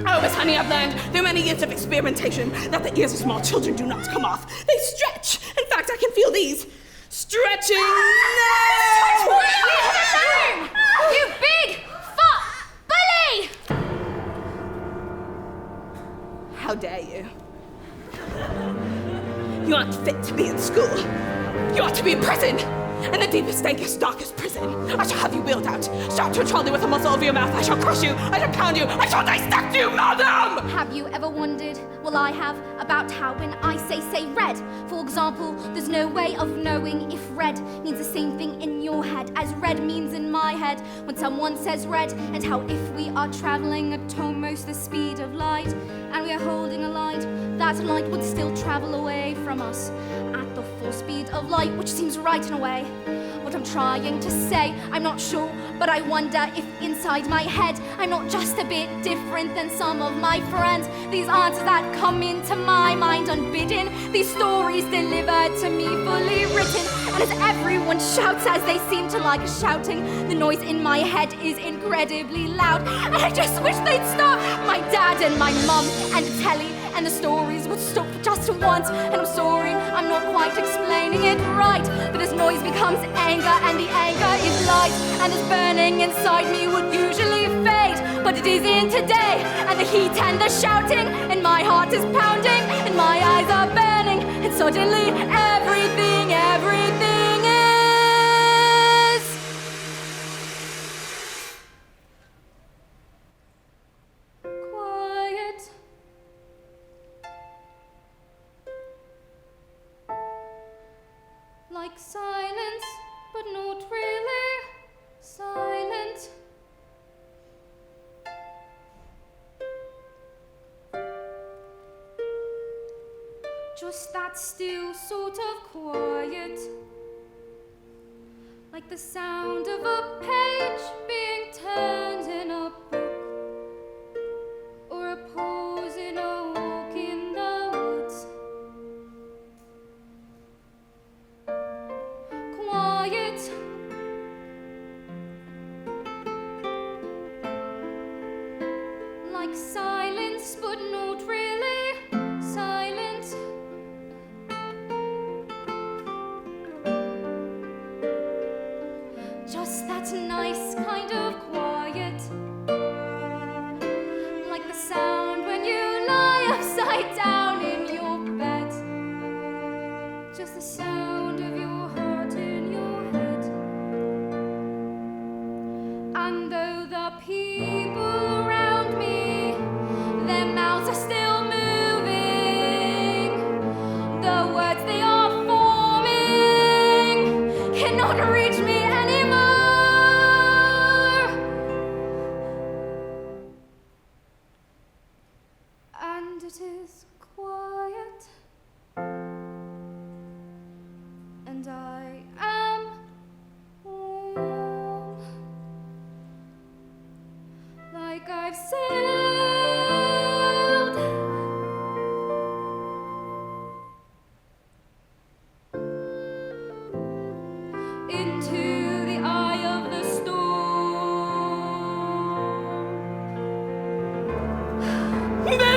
Oh, Miss Honey, I've learned through many years of experimentation that the ears of small children do not come off. They stretch. In fact, I can feel these stretching now! You big, fat bully! How dare you? You aren't fit to be in school. You ought to be in prison. In the deepest, dankest, darkest prison. I shall have you wheeled out, strapped to a trolley with a muzzle over your mouth. I shall crush you. I shall pound you. I shall dissect you, madam! Have you ever wondered, well I have, about how when I say red, for example, there's no way of knowing if red means the same thing in your head as red means in my head when someone says red, and how if we are travelling at almost the speed of light and we are holding a light, that light would still travel away from us at the full speed of light, which seems right in a way. What I'm trying to say, I'm not sure, but I wonder if inside my head I'm not just a bit different than some of my friends. These answers that come into my mind unbidden, these stories delivered to me fully written. And as everyone shouts as they seem to like shouting, the noise in my head is incredibly loud. And I just wish they'd stop. My dad and my mum and Telly and the stories would stop just once. And I'm sorry, I'm not quite explaining it right, but as noise becomes anger and the anger is light, and this burning inside me would usually fade, but it is in today, and the heat and the shouting, and my heart is pounding, and my eyes are burning, and suddenly everything is quiet. Like silence, but not really silent. Just that still sort of quiet. Like the sound of a page being turned in a book, or a pause in a walk in the woods. Quiet. Like silence, but not really silent. Just that nice kind of quiet.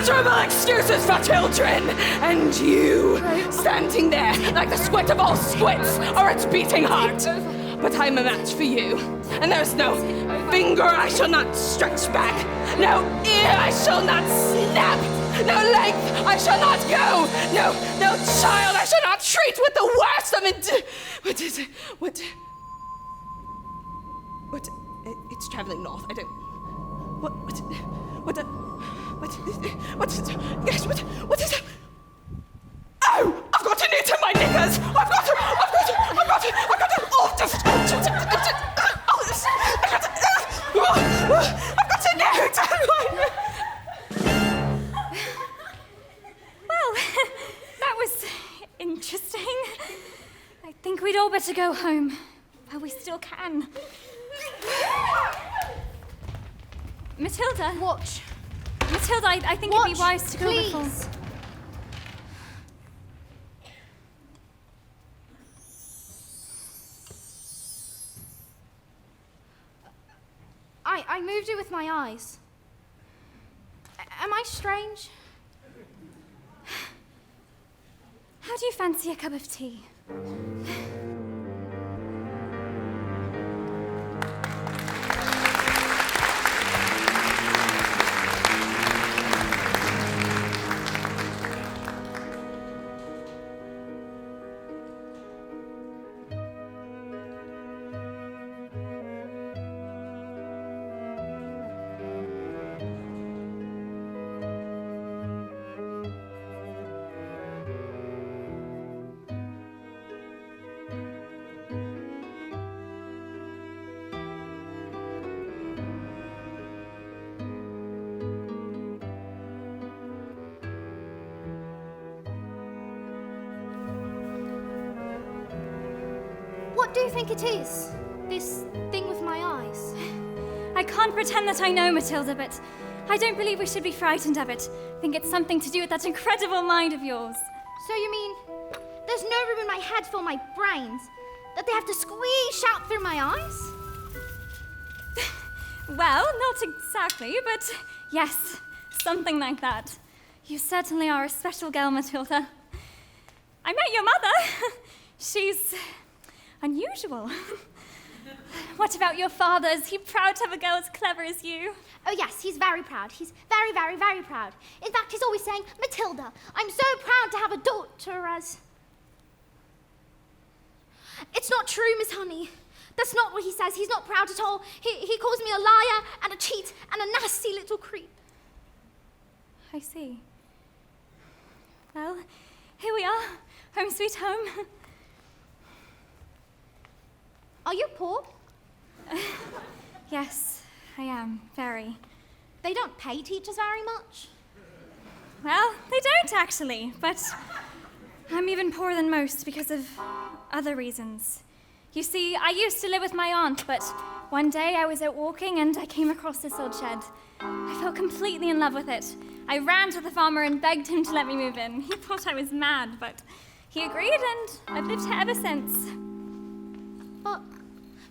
miserable excuses for children! And you, standing there like the squid of all squids, or its beating heart! But I'm a match for you, and there's no finger I shall not stretch back, no ear I shall not snap, no length I shall not go, no child I shall not treat with the worst of it. What is it? What? It's traveling north. I don't. What is it? Oh! I've got to knit in my knickers! I've got to knit! Well, that was interesting. I think we'd all better go home while we still can. Matilda. Watch. Matilda, I think it'd be wise to go before. Please. I moved it with my eyes. Am I strange? How do you fancy a cup of tea? What do you think it is? This thing with my eyes? I can't pretend that I know, Matilda, but I don't believe we should be frightened of it. I think it's something to do with that incredible mind of yours. So you mean there's no room in my head for my brains? That they have to squeeze out through my eyes? Well, not exactly, but yes, something like that. You certainly are a special girl, Matilda. I met your mother. She's unusual. What about your father? Is he proud to have a girl as clever as you? Oh yes, he's very proud. He's very, very, very proud. In fact, he's always saying, Matilda, I'm so proud to have a daughter as... It's not true, Miss Honey. That's not what he says. He's not proud at all. He calls me a liar and a cheat and a nasty little creep. I see. Well, here we are. Home sweet home. Are you poor? Yes, I am. Very. They don't pay teachers very much. Well, they don't actually, but I'm even poorer than most because of other reasons. You see, I used to live with my aunt, but one day I was out walking and I came across this old shed. I fell completely in love with it. I ran to the farmer and begged him to let me move in. He thought I was mad, but he agreed and I've lived here ever since. But,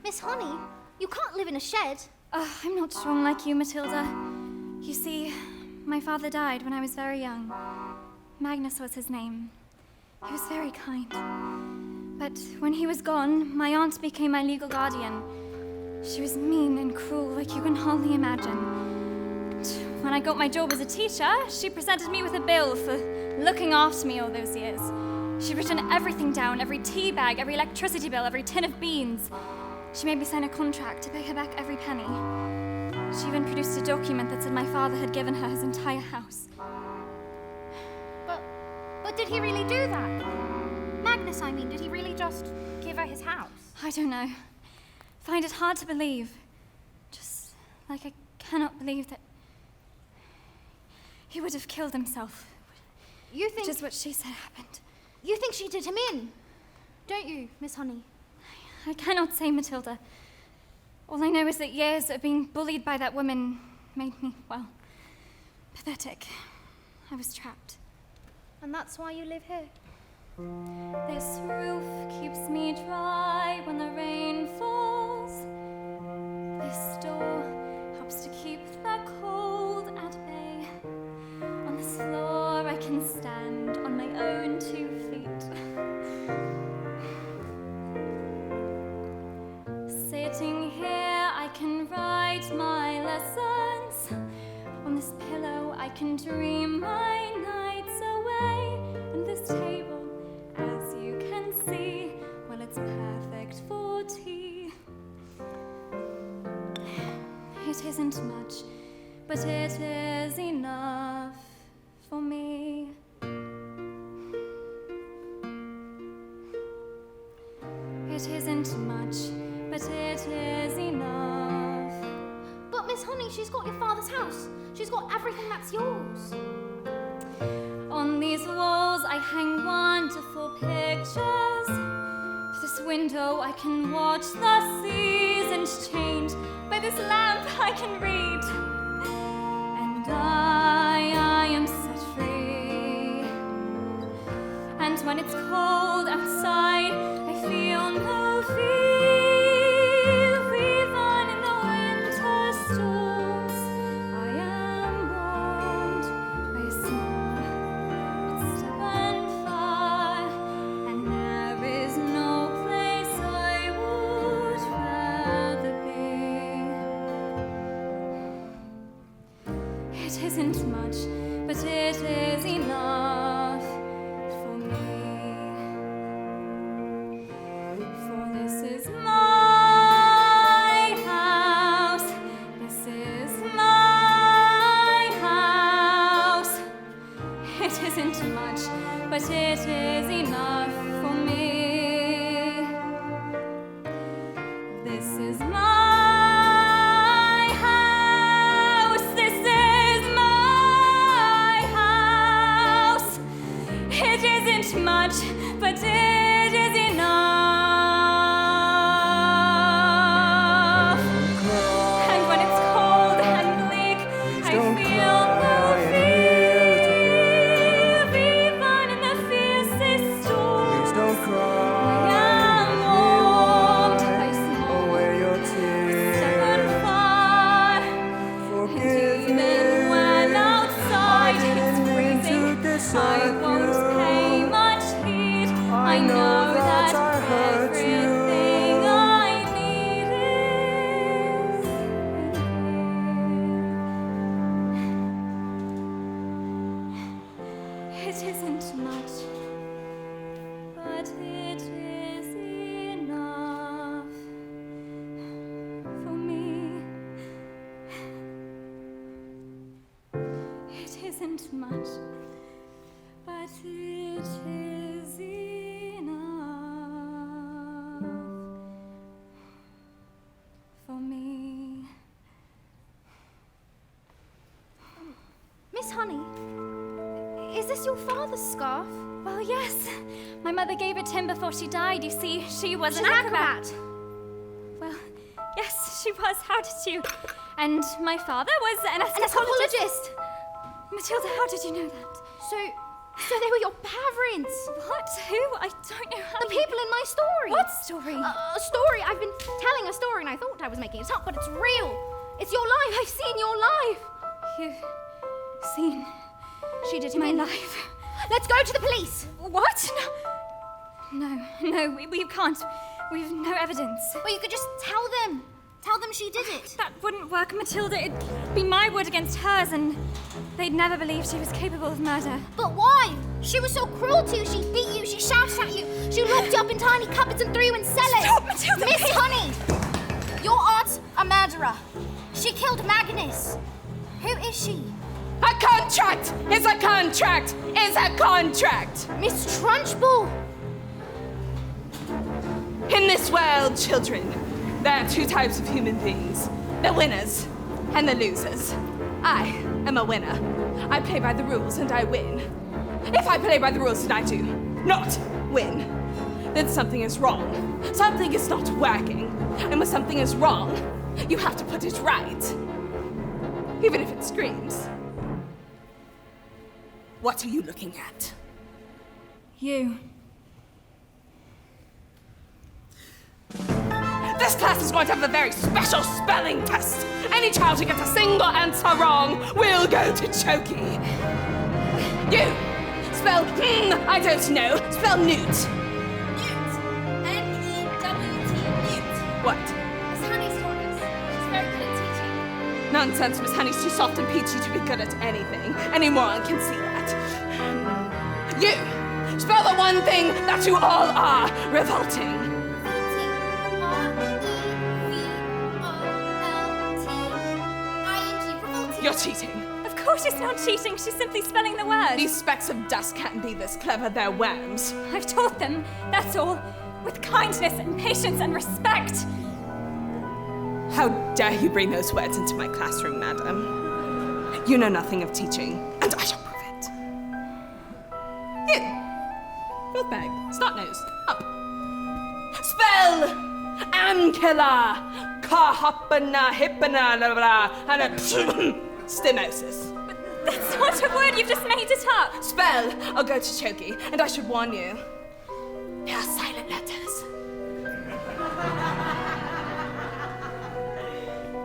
Miss Honey, you can't live in a shed. I'm not strong like you, Matilda. You see, my father died when I was very young. Magnus was his name. He was very kind. But when he was gone, my aunt became my legal guardian. She was mean and cruel like you can hardly imagine. And when I got my job as a teacher, she presented me with a bill for looking after me all those years. She'd written everything down, every tea bag, every electricity bill, every tin of beans. She made me sign a contract to pay her back every penny. She even produced a document that said my father had given her his entire house. But did he really do that? Magnus, I mean, did he really just give her his house? I don't know. Find it hard to believe. Just like I cannot believe that he would have killed himself. You think... Which is what she said happened. You think she did him in? Don't you, Miss Honey? I cannot say, Matilda. All I know is that years of being bullied by that woman made me, well, pathetic. I was trapped. And that's why you live here? This roof keeps me dry when the rain falls. This door helps to keep the cold at bay. On the on 2 feet. Sitting here, I can write my lessons. On this pillow, I can dream my nights away. And this table, as you can see, well, it's perfect for tea. It isn't much, but it is enough for me. It isn't much, but it is enough. But Miss Honey, she's got your father's house. She's got everything that's yours. On these walls I hang wonderful pictures. Through this window I can watch the seasons change. By this lamp I can read. And I am set free. And when it's cold outside, I feel no fear. Even in the winter storms, I am warmed by a small but stubborn fire. And there is no place I would rather be. It isn't much, but it is enough for me. For this is my house. This is my house. It isn't much, but it is enough for me. This is my house. This is my house. It isn't much, but it is enough. And when it's cold and bleak, I feel no fear. Even in the fiercest storms, Don't cry. I am warmed by small Away your tears. stubborn fire. And Forgive even me. when outside it's didn't mean to freezing, I desert won't you. pay much heed. I know that hurt you. everything I need is in here. It isn't much, but it is enough for me. It isn't much, but it is enough for me. Miss Honey, is this your father's scarf? Well, yes. My mother gave it to him before she died. You see, she was She's an acrobat. Well, yes, she was. How did you? And my father was an An escapologist. Matilda, how did you know that? So they were your parents. What? Who? I don't know how The people in my story. What story? A story. I've been telling a story and I thought I was making it up, but it's real. It's your life. I've seen your life. You've seen? She did my life. Let's go to the police. What? No, we can't. We've no evidence. Well, you could just tell them. Tell them she did it. That wouldn't work, Matilda. It'd be my word against hers, and they'd never believe she was capable of murder. But why? She was so cruel to you. She beat you. She shouted at you. She locked you up in tiny cupboards and threw you in cellars. Stop, Matilda! Miss please. Honey, your aunt's a murderer. She killed Magnus. Who is she? A contract! It's a contract! It's a contract! Miss Trunchbull. In this world, children, there are 2 types of human beings. The winners and the losers. I am a winner. I play by the rules and I win. If I play by the rules and I do not win, then something is wrong. Something is not working. And when something is wrong, you have to put it right. Even if it screams. What are you looking at? You. This class is going to have a very special spelling test. Any child who gets a single answer wrong will go to chokey. You, spell, I don't know. Spell newt. Newt. N-E-W-T. Newt. What? Miss Honey's taught us. She's very good at teaching. Nonsense, Miss Honey's too soft and peachy to be good at anything. Any moron can see that. You! Spell the one thing that you all are, revolting. R-E-V-O-L-T-I-N-G. Revolting. You're cheating. Of course she's not cheating, she's simply spelling the word. These specks of dust can't be this clever, they're worms. I've taught them, that's all. With kindness and patience and respect. How dare you bring those words into my classroom, madam? You know nothing of teaching, and I shall prove it. You! Filth bag, snot-nosed, up. Spell! Ankilla! Kahapana, hippana, blah, blah, and a stimosis. That's not a word, you've just made it up. Spell! I'll go to Choky, and I should warn you. They are silent letters.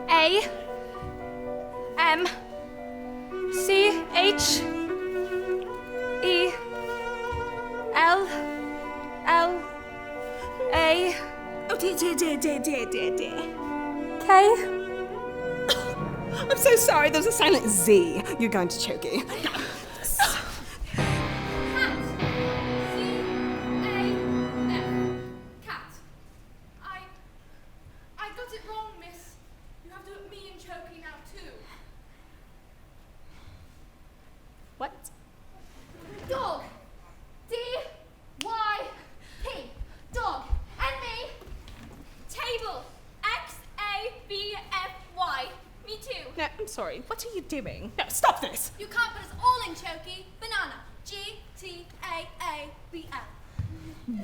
A M C H E L L A Oh dear. K. I'm so sorry, there's a silent Z. You're going to Choky. Cat. I got it wrong, miss. You have to put me in Choky now, too. What? Dog. D-Y-P. Dog. And me. Table. X-A-B-F-Y. Me too. No, I'm sorry. What are you doing? No, stop this. You can't put us all in Choky. Banana. G-T-A-A-B-L.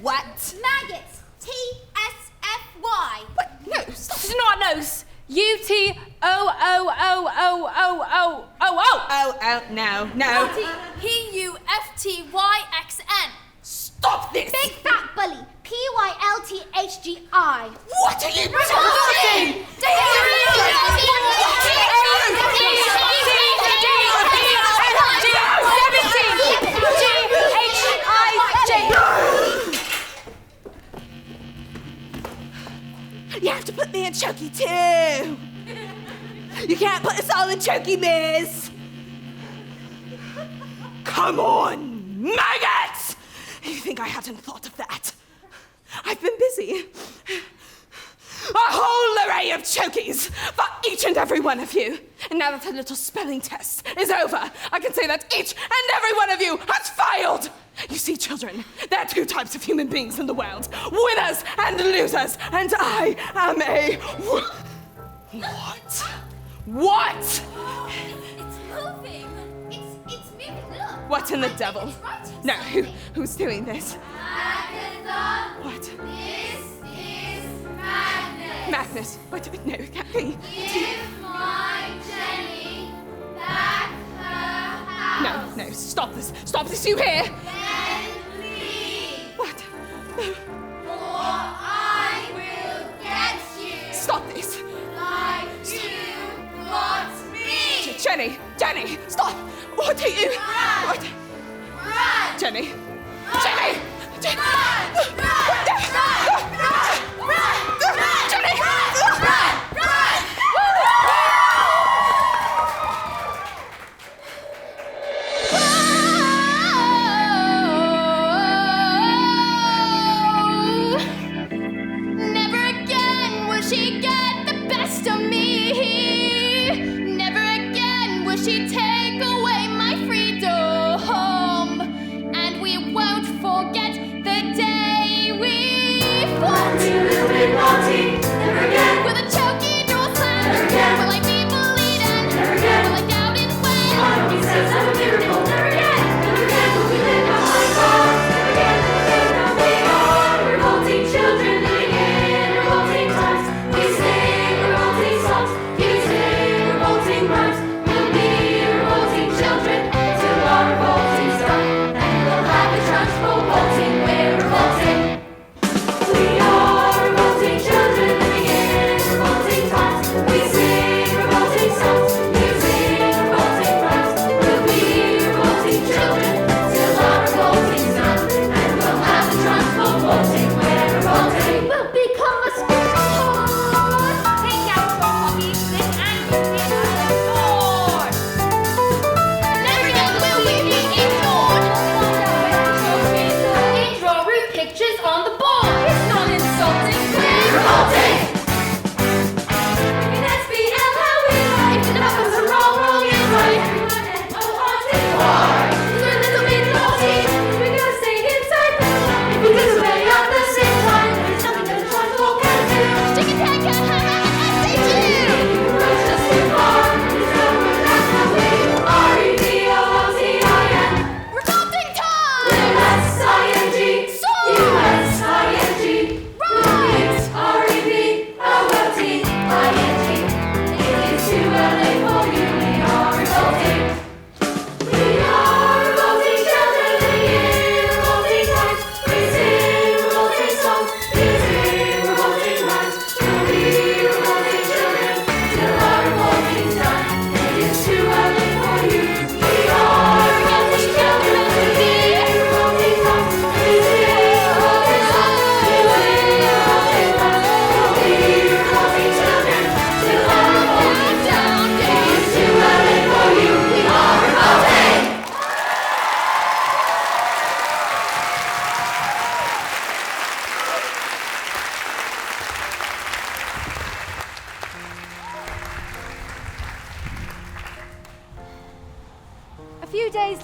What? Maggots. T-S-F-Y. What? No, stop. Snot nose. U-T-O-O-O-O-O-O-O. Oh, no. P-U-F-T-Y-X-N. Stop this! Big fat bully. P-Y-L-T-H-G-I. What are you doing? You have to put me in Choky too. You can't put us all in Choky, miss. Come on, maggots! You think I hadn't thought of that? I've been busy. A whole array of Chokies for each and every one of you. And now that the little spelling test is over, I can say that each and every one of you has failed. You see, children, there are two types of human beings in the world. Winners and losers. And I am a... What? What? It's moving. It's moving. Look. What in the devil? It's writing No, something. who's doing this? Agatha. What? This is madness. Madness. Wait, no, it can't be. Give my Jenny back her house. No, stop this. Stop this, you hear? Then leave. What? Or I will get you. Stop this. Like you got me. Jenny, stop. What are you? What? Run. Jenny. Run. Jenny. Run. Run. Jenny. Never again will she get the best of me. Never again will she take away my freedom. And we won't forget the day we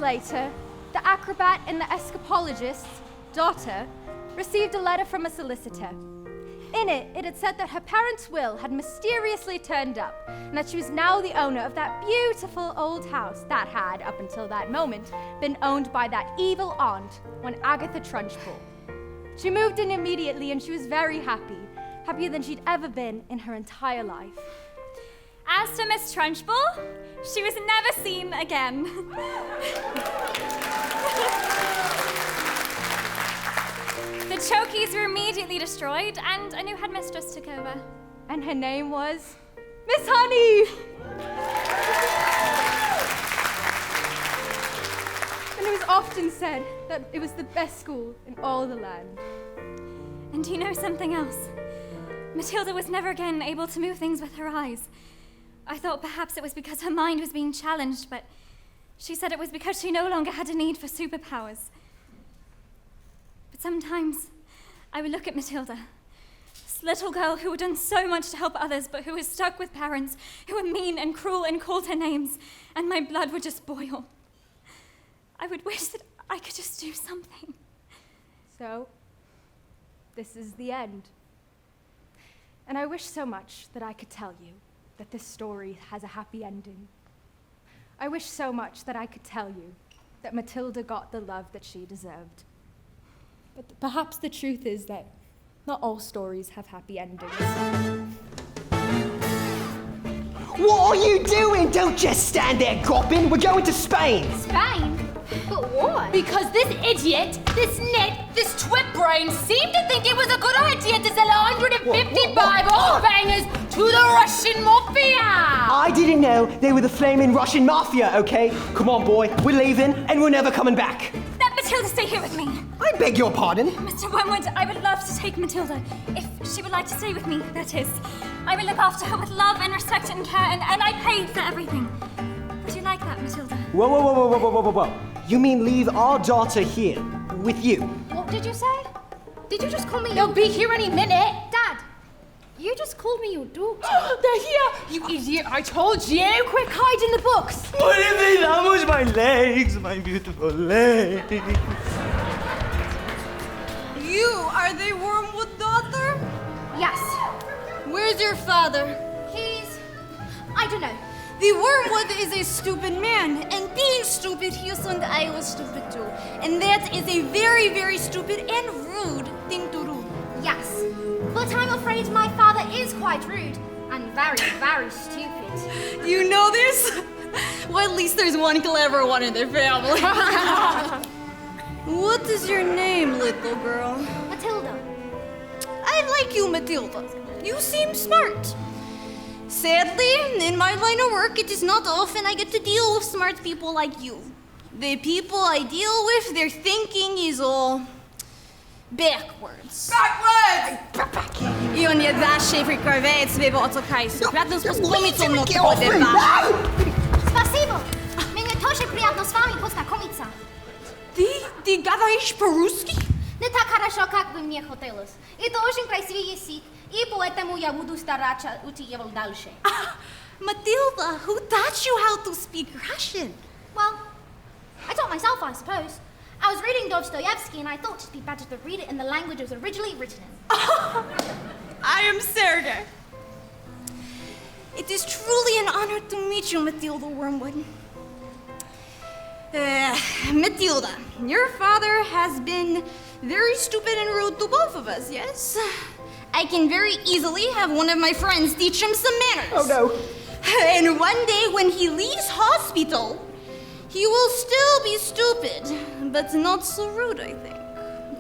later, the acrobat and the escapologist's daughter received a letter from a solicitor. In it, it had said that her parents' will had mysteriously turned up and that she was now the owner of that beautiful old house that had, up until that moment, been owned by that evil aunt, one Agatha Trunchbull. She moved in immediately and she was very happy, happier than she'd ever been in her entire life. As to Miss Trunchbull, she was never seen again. The Chokies were immediately destroyed, and a new headmistress took over. And her name was Miss Honey! And it was often said that it was the best school in all the land. And do you know something else? Matilda was never again able to move things with her eyes. I thought perhaps it was because her mind was being challenged, but she said it was because she no longer had a need for superpowers. But sometimes I would look at Matilda, this little girl who had done so much to help others, but who was stuck with parents who were mean and cruel and called her names, and my blood would just boil. I would wish that I could just do something. So, this is the end. And I wish so much that I could tell you that this story has a happy ending. I wish so much that I could tell you that Matilda got the love that she deserved. But perhaps the truth is that not all stories have happy endings. What are you doing? Don't just stand there gawping. We're going to Spain. Spain? But why? Because this idiot, this nit, this twit brain seemed to think it was a good idea to sell 150 Bible bangers to the Russian mafia. I didn't know they were the flaming Russian mafia, okay? Come on, boy. We're leaving and we're never coming back. Let Matilda stay here with me. I beg your pardon? Mr. Wormwood, I would love to take Matilda, if she would like to stay with me, that is. I will look after her with love and respect and care, and I pay for everything. Would you like that, Matilda? Whoa. You mean leave our daughter here with you? What did you say? Did you just call me? They'll be here any minute. Dad, you just called me your daughter. They're here. You idiot, I told you. Quick, hide in the books. What if they damage my legs, my beautiful legs? You are the Wormwood daughter? Yes. Where's your father? I don't know. The Wormwood is a stupid man, and being stupid, he assumed I was stupid too. And that is a very, very stupid and rude thing to do. Yes. But I'm afraid my father is quite rude and very, very stupid. You know this? Well, at least there's one clever one in their family. What is your name, little girl? Matilda. I like you, Matilda. You seem smart. Sadly, in my line of work, it is not often I get to deal with smart people like you. The people I deal with, their thinking is all backwards. И он не дашь прикрывает своего отца. Приятно познакомиться, но кто-то Спасибо. Мне тоже приятно с вами познакомиться. Ты говоришь по-русски? Не так хорошо, как бы мне хотелось. Это очень красивый язык, и поэтому я буду стараться учить его дальше. Matilda, who taught you how to speak Russian? Well, I taught myself, I suppose. I was reading Dostoevsky, and I thought it'd be better to read it in the language it was originally written in. I am Sergei. It is truly an honor to meet you, Matilda Wormwood. Matilda, your father has been very stupid and rude to both of us, yes? I can very easily have one of my friends teach him some manners. Oh no. And one day when he leaves hospital, he will still be stupid, but not so rude, I think.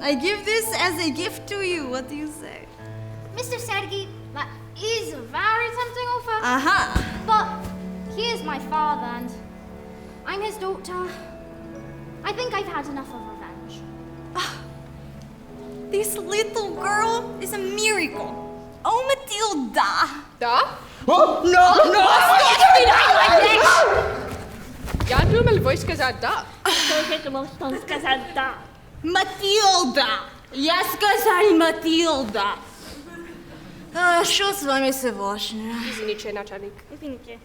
I give this as a gift to you. What do you say? Mr. Sergei, that is a very tempting offer. Aha. But he is my father, and I'm his daughter. I think I've had enough of revenge. This little girl is a miracle. Oh, Matilda. Da? Oh, No, Я думал, вы сказать да. Matilda. Я сказал Matilda. Что с вами сегодня? Извините, начальник. Извините.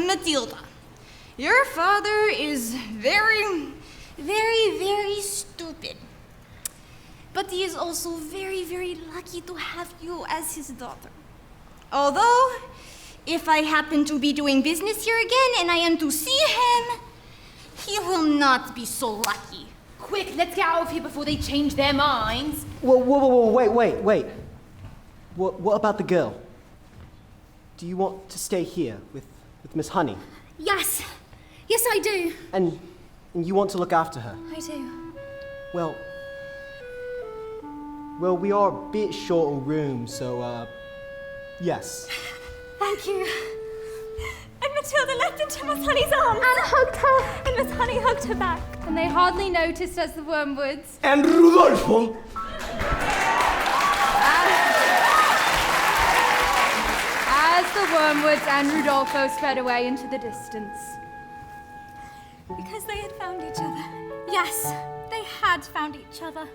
Matilda, your father is very, very, very stupid. But he is also very, very lucky to have you as his daughter. Although, if I happen to be doing business here again and I am to see him, he will not be so lucky. Quick, let's get out of here before they change their minds. Whoa, wait. What about the girl? Do you want to stay here with Miss Honey? Yes, I do. And you want to look after her? I do. Well, we are a bit short on room, so, yes. Thank you. And Matilda leapt into Miss Honey's arms and hugged her, and Miss Honey hugged her back. And they hardly noticed as the Wormwoods. And Rudolfo. As the Wormwoods and Rudolfo sped away into the distance. Because they had found each other. Yes, they had found each other.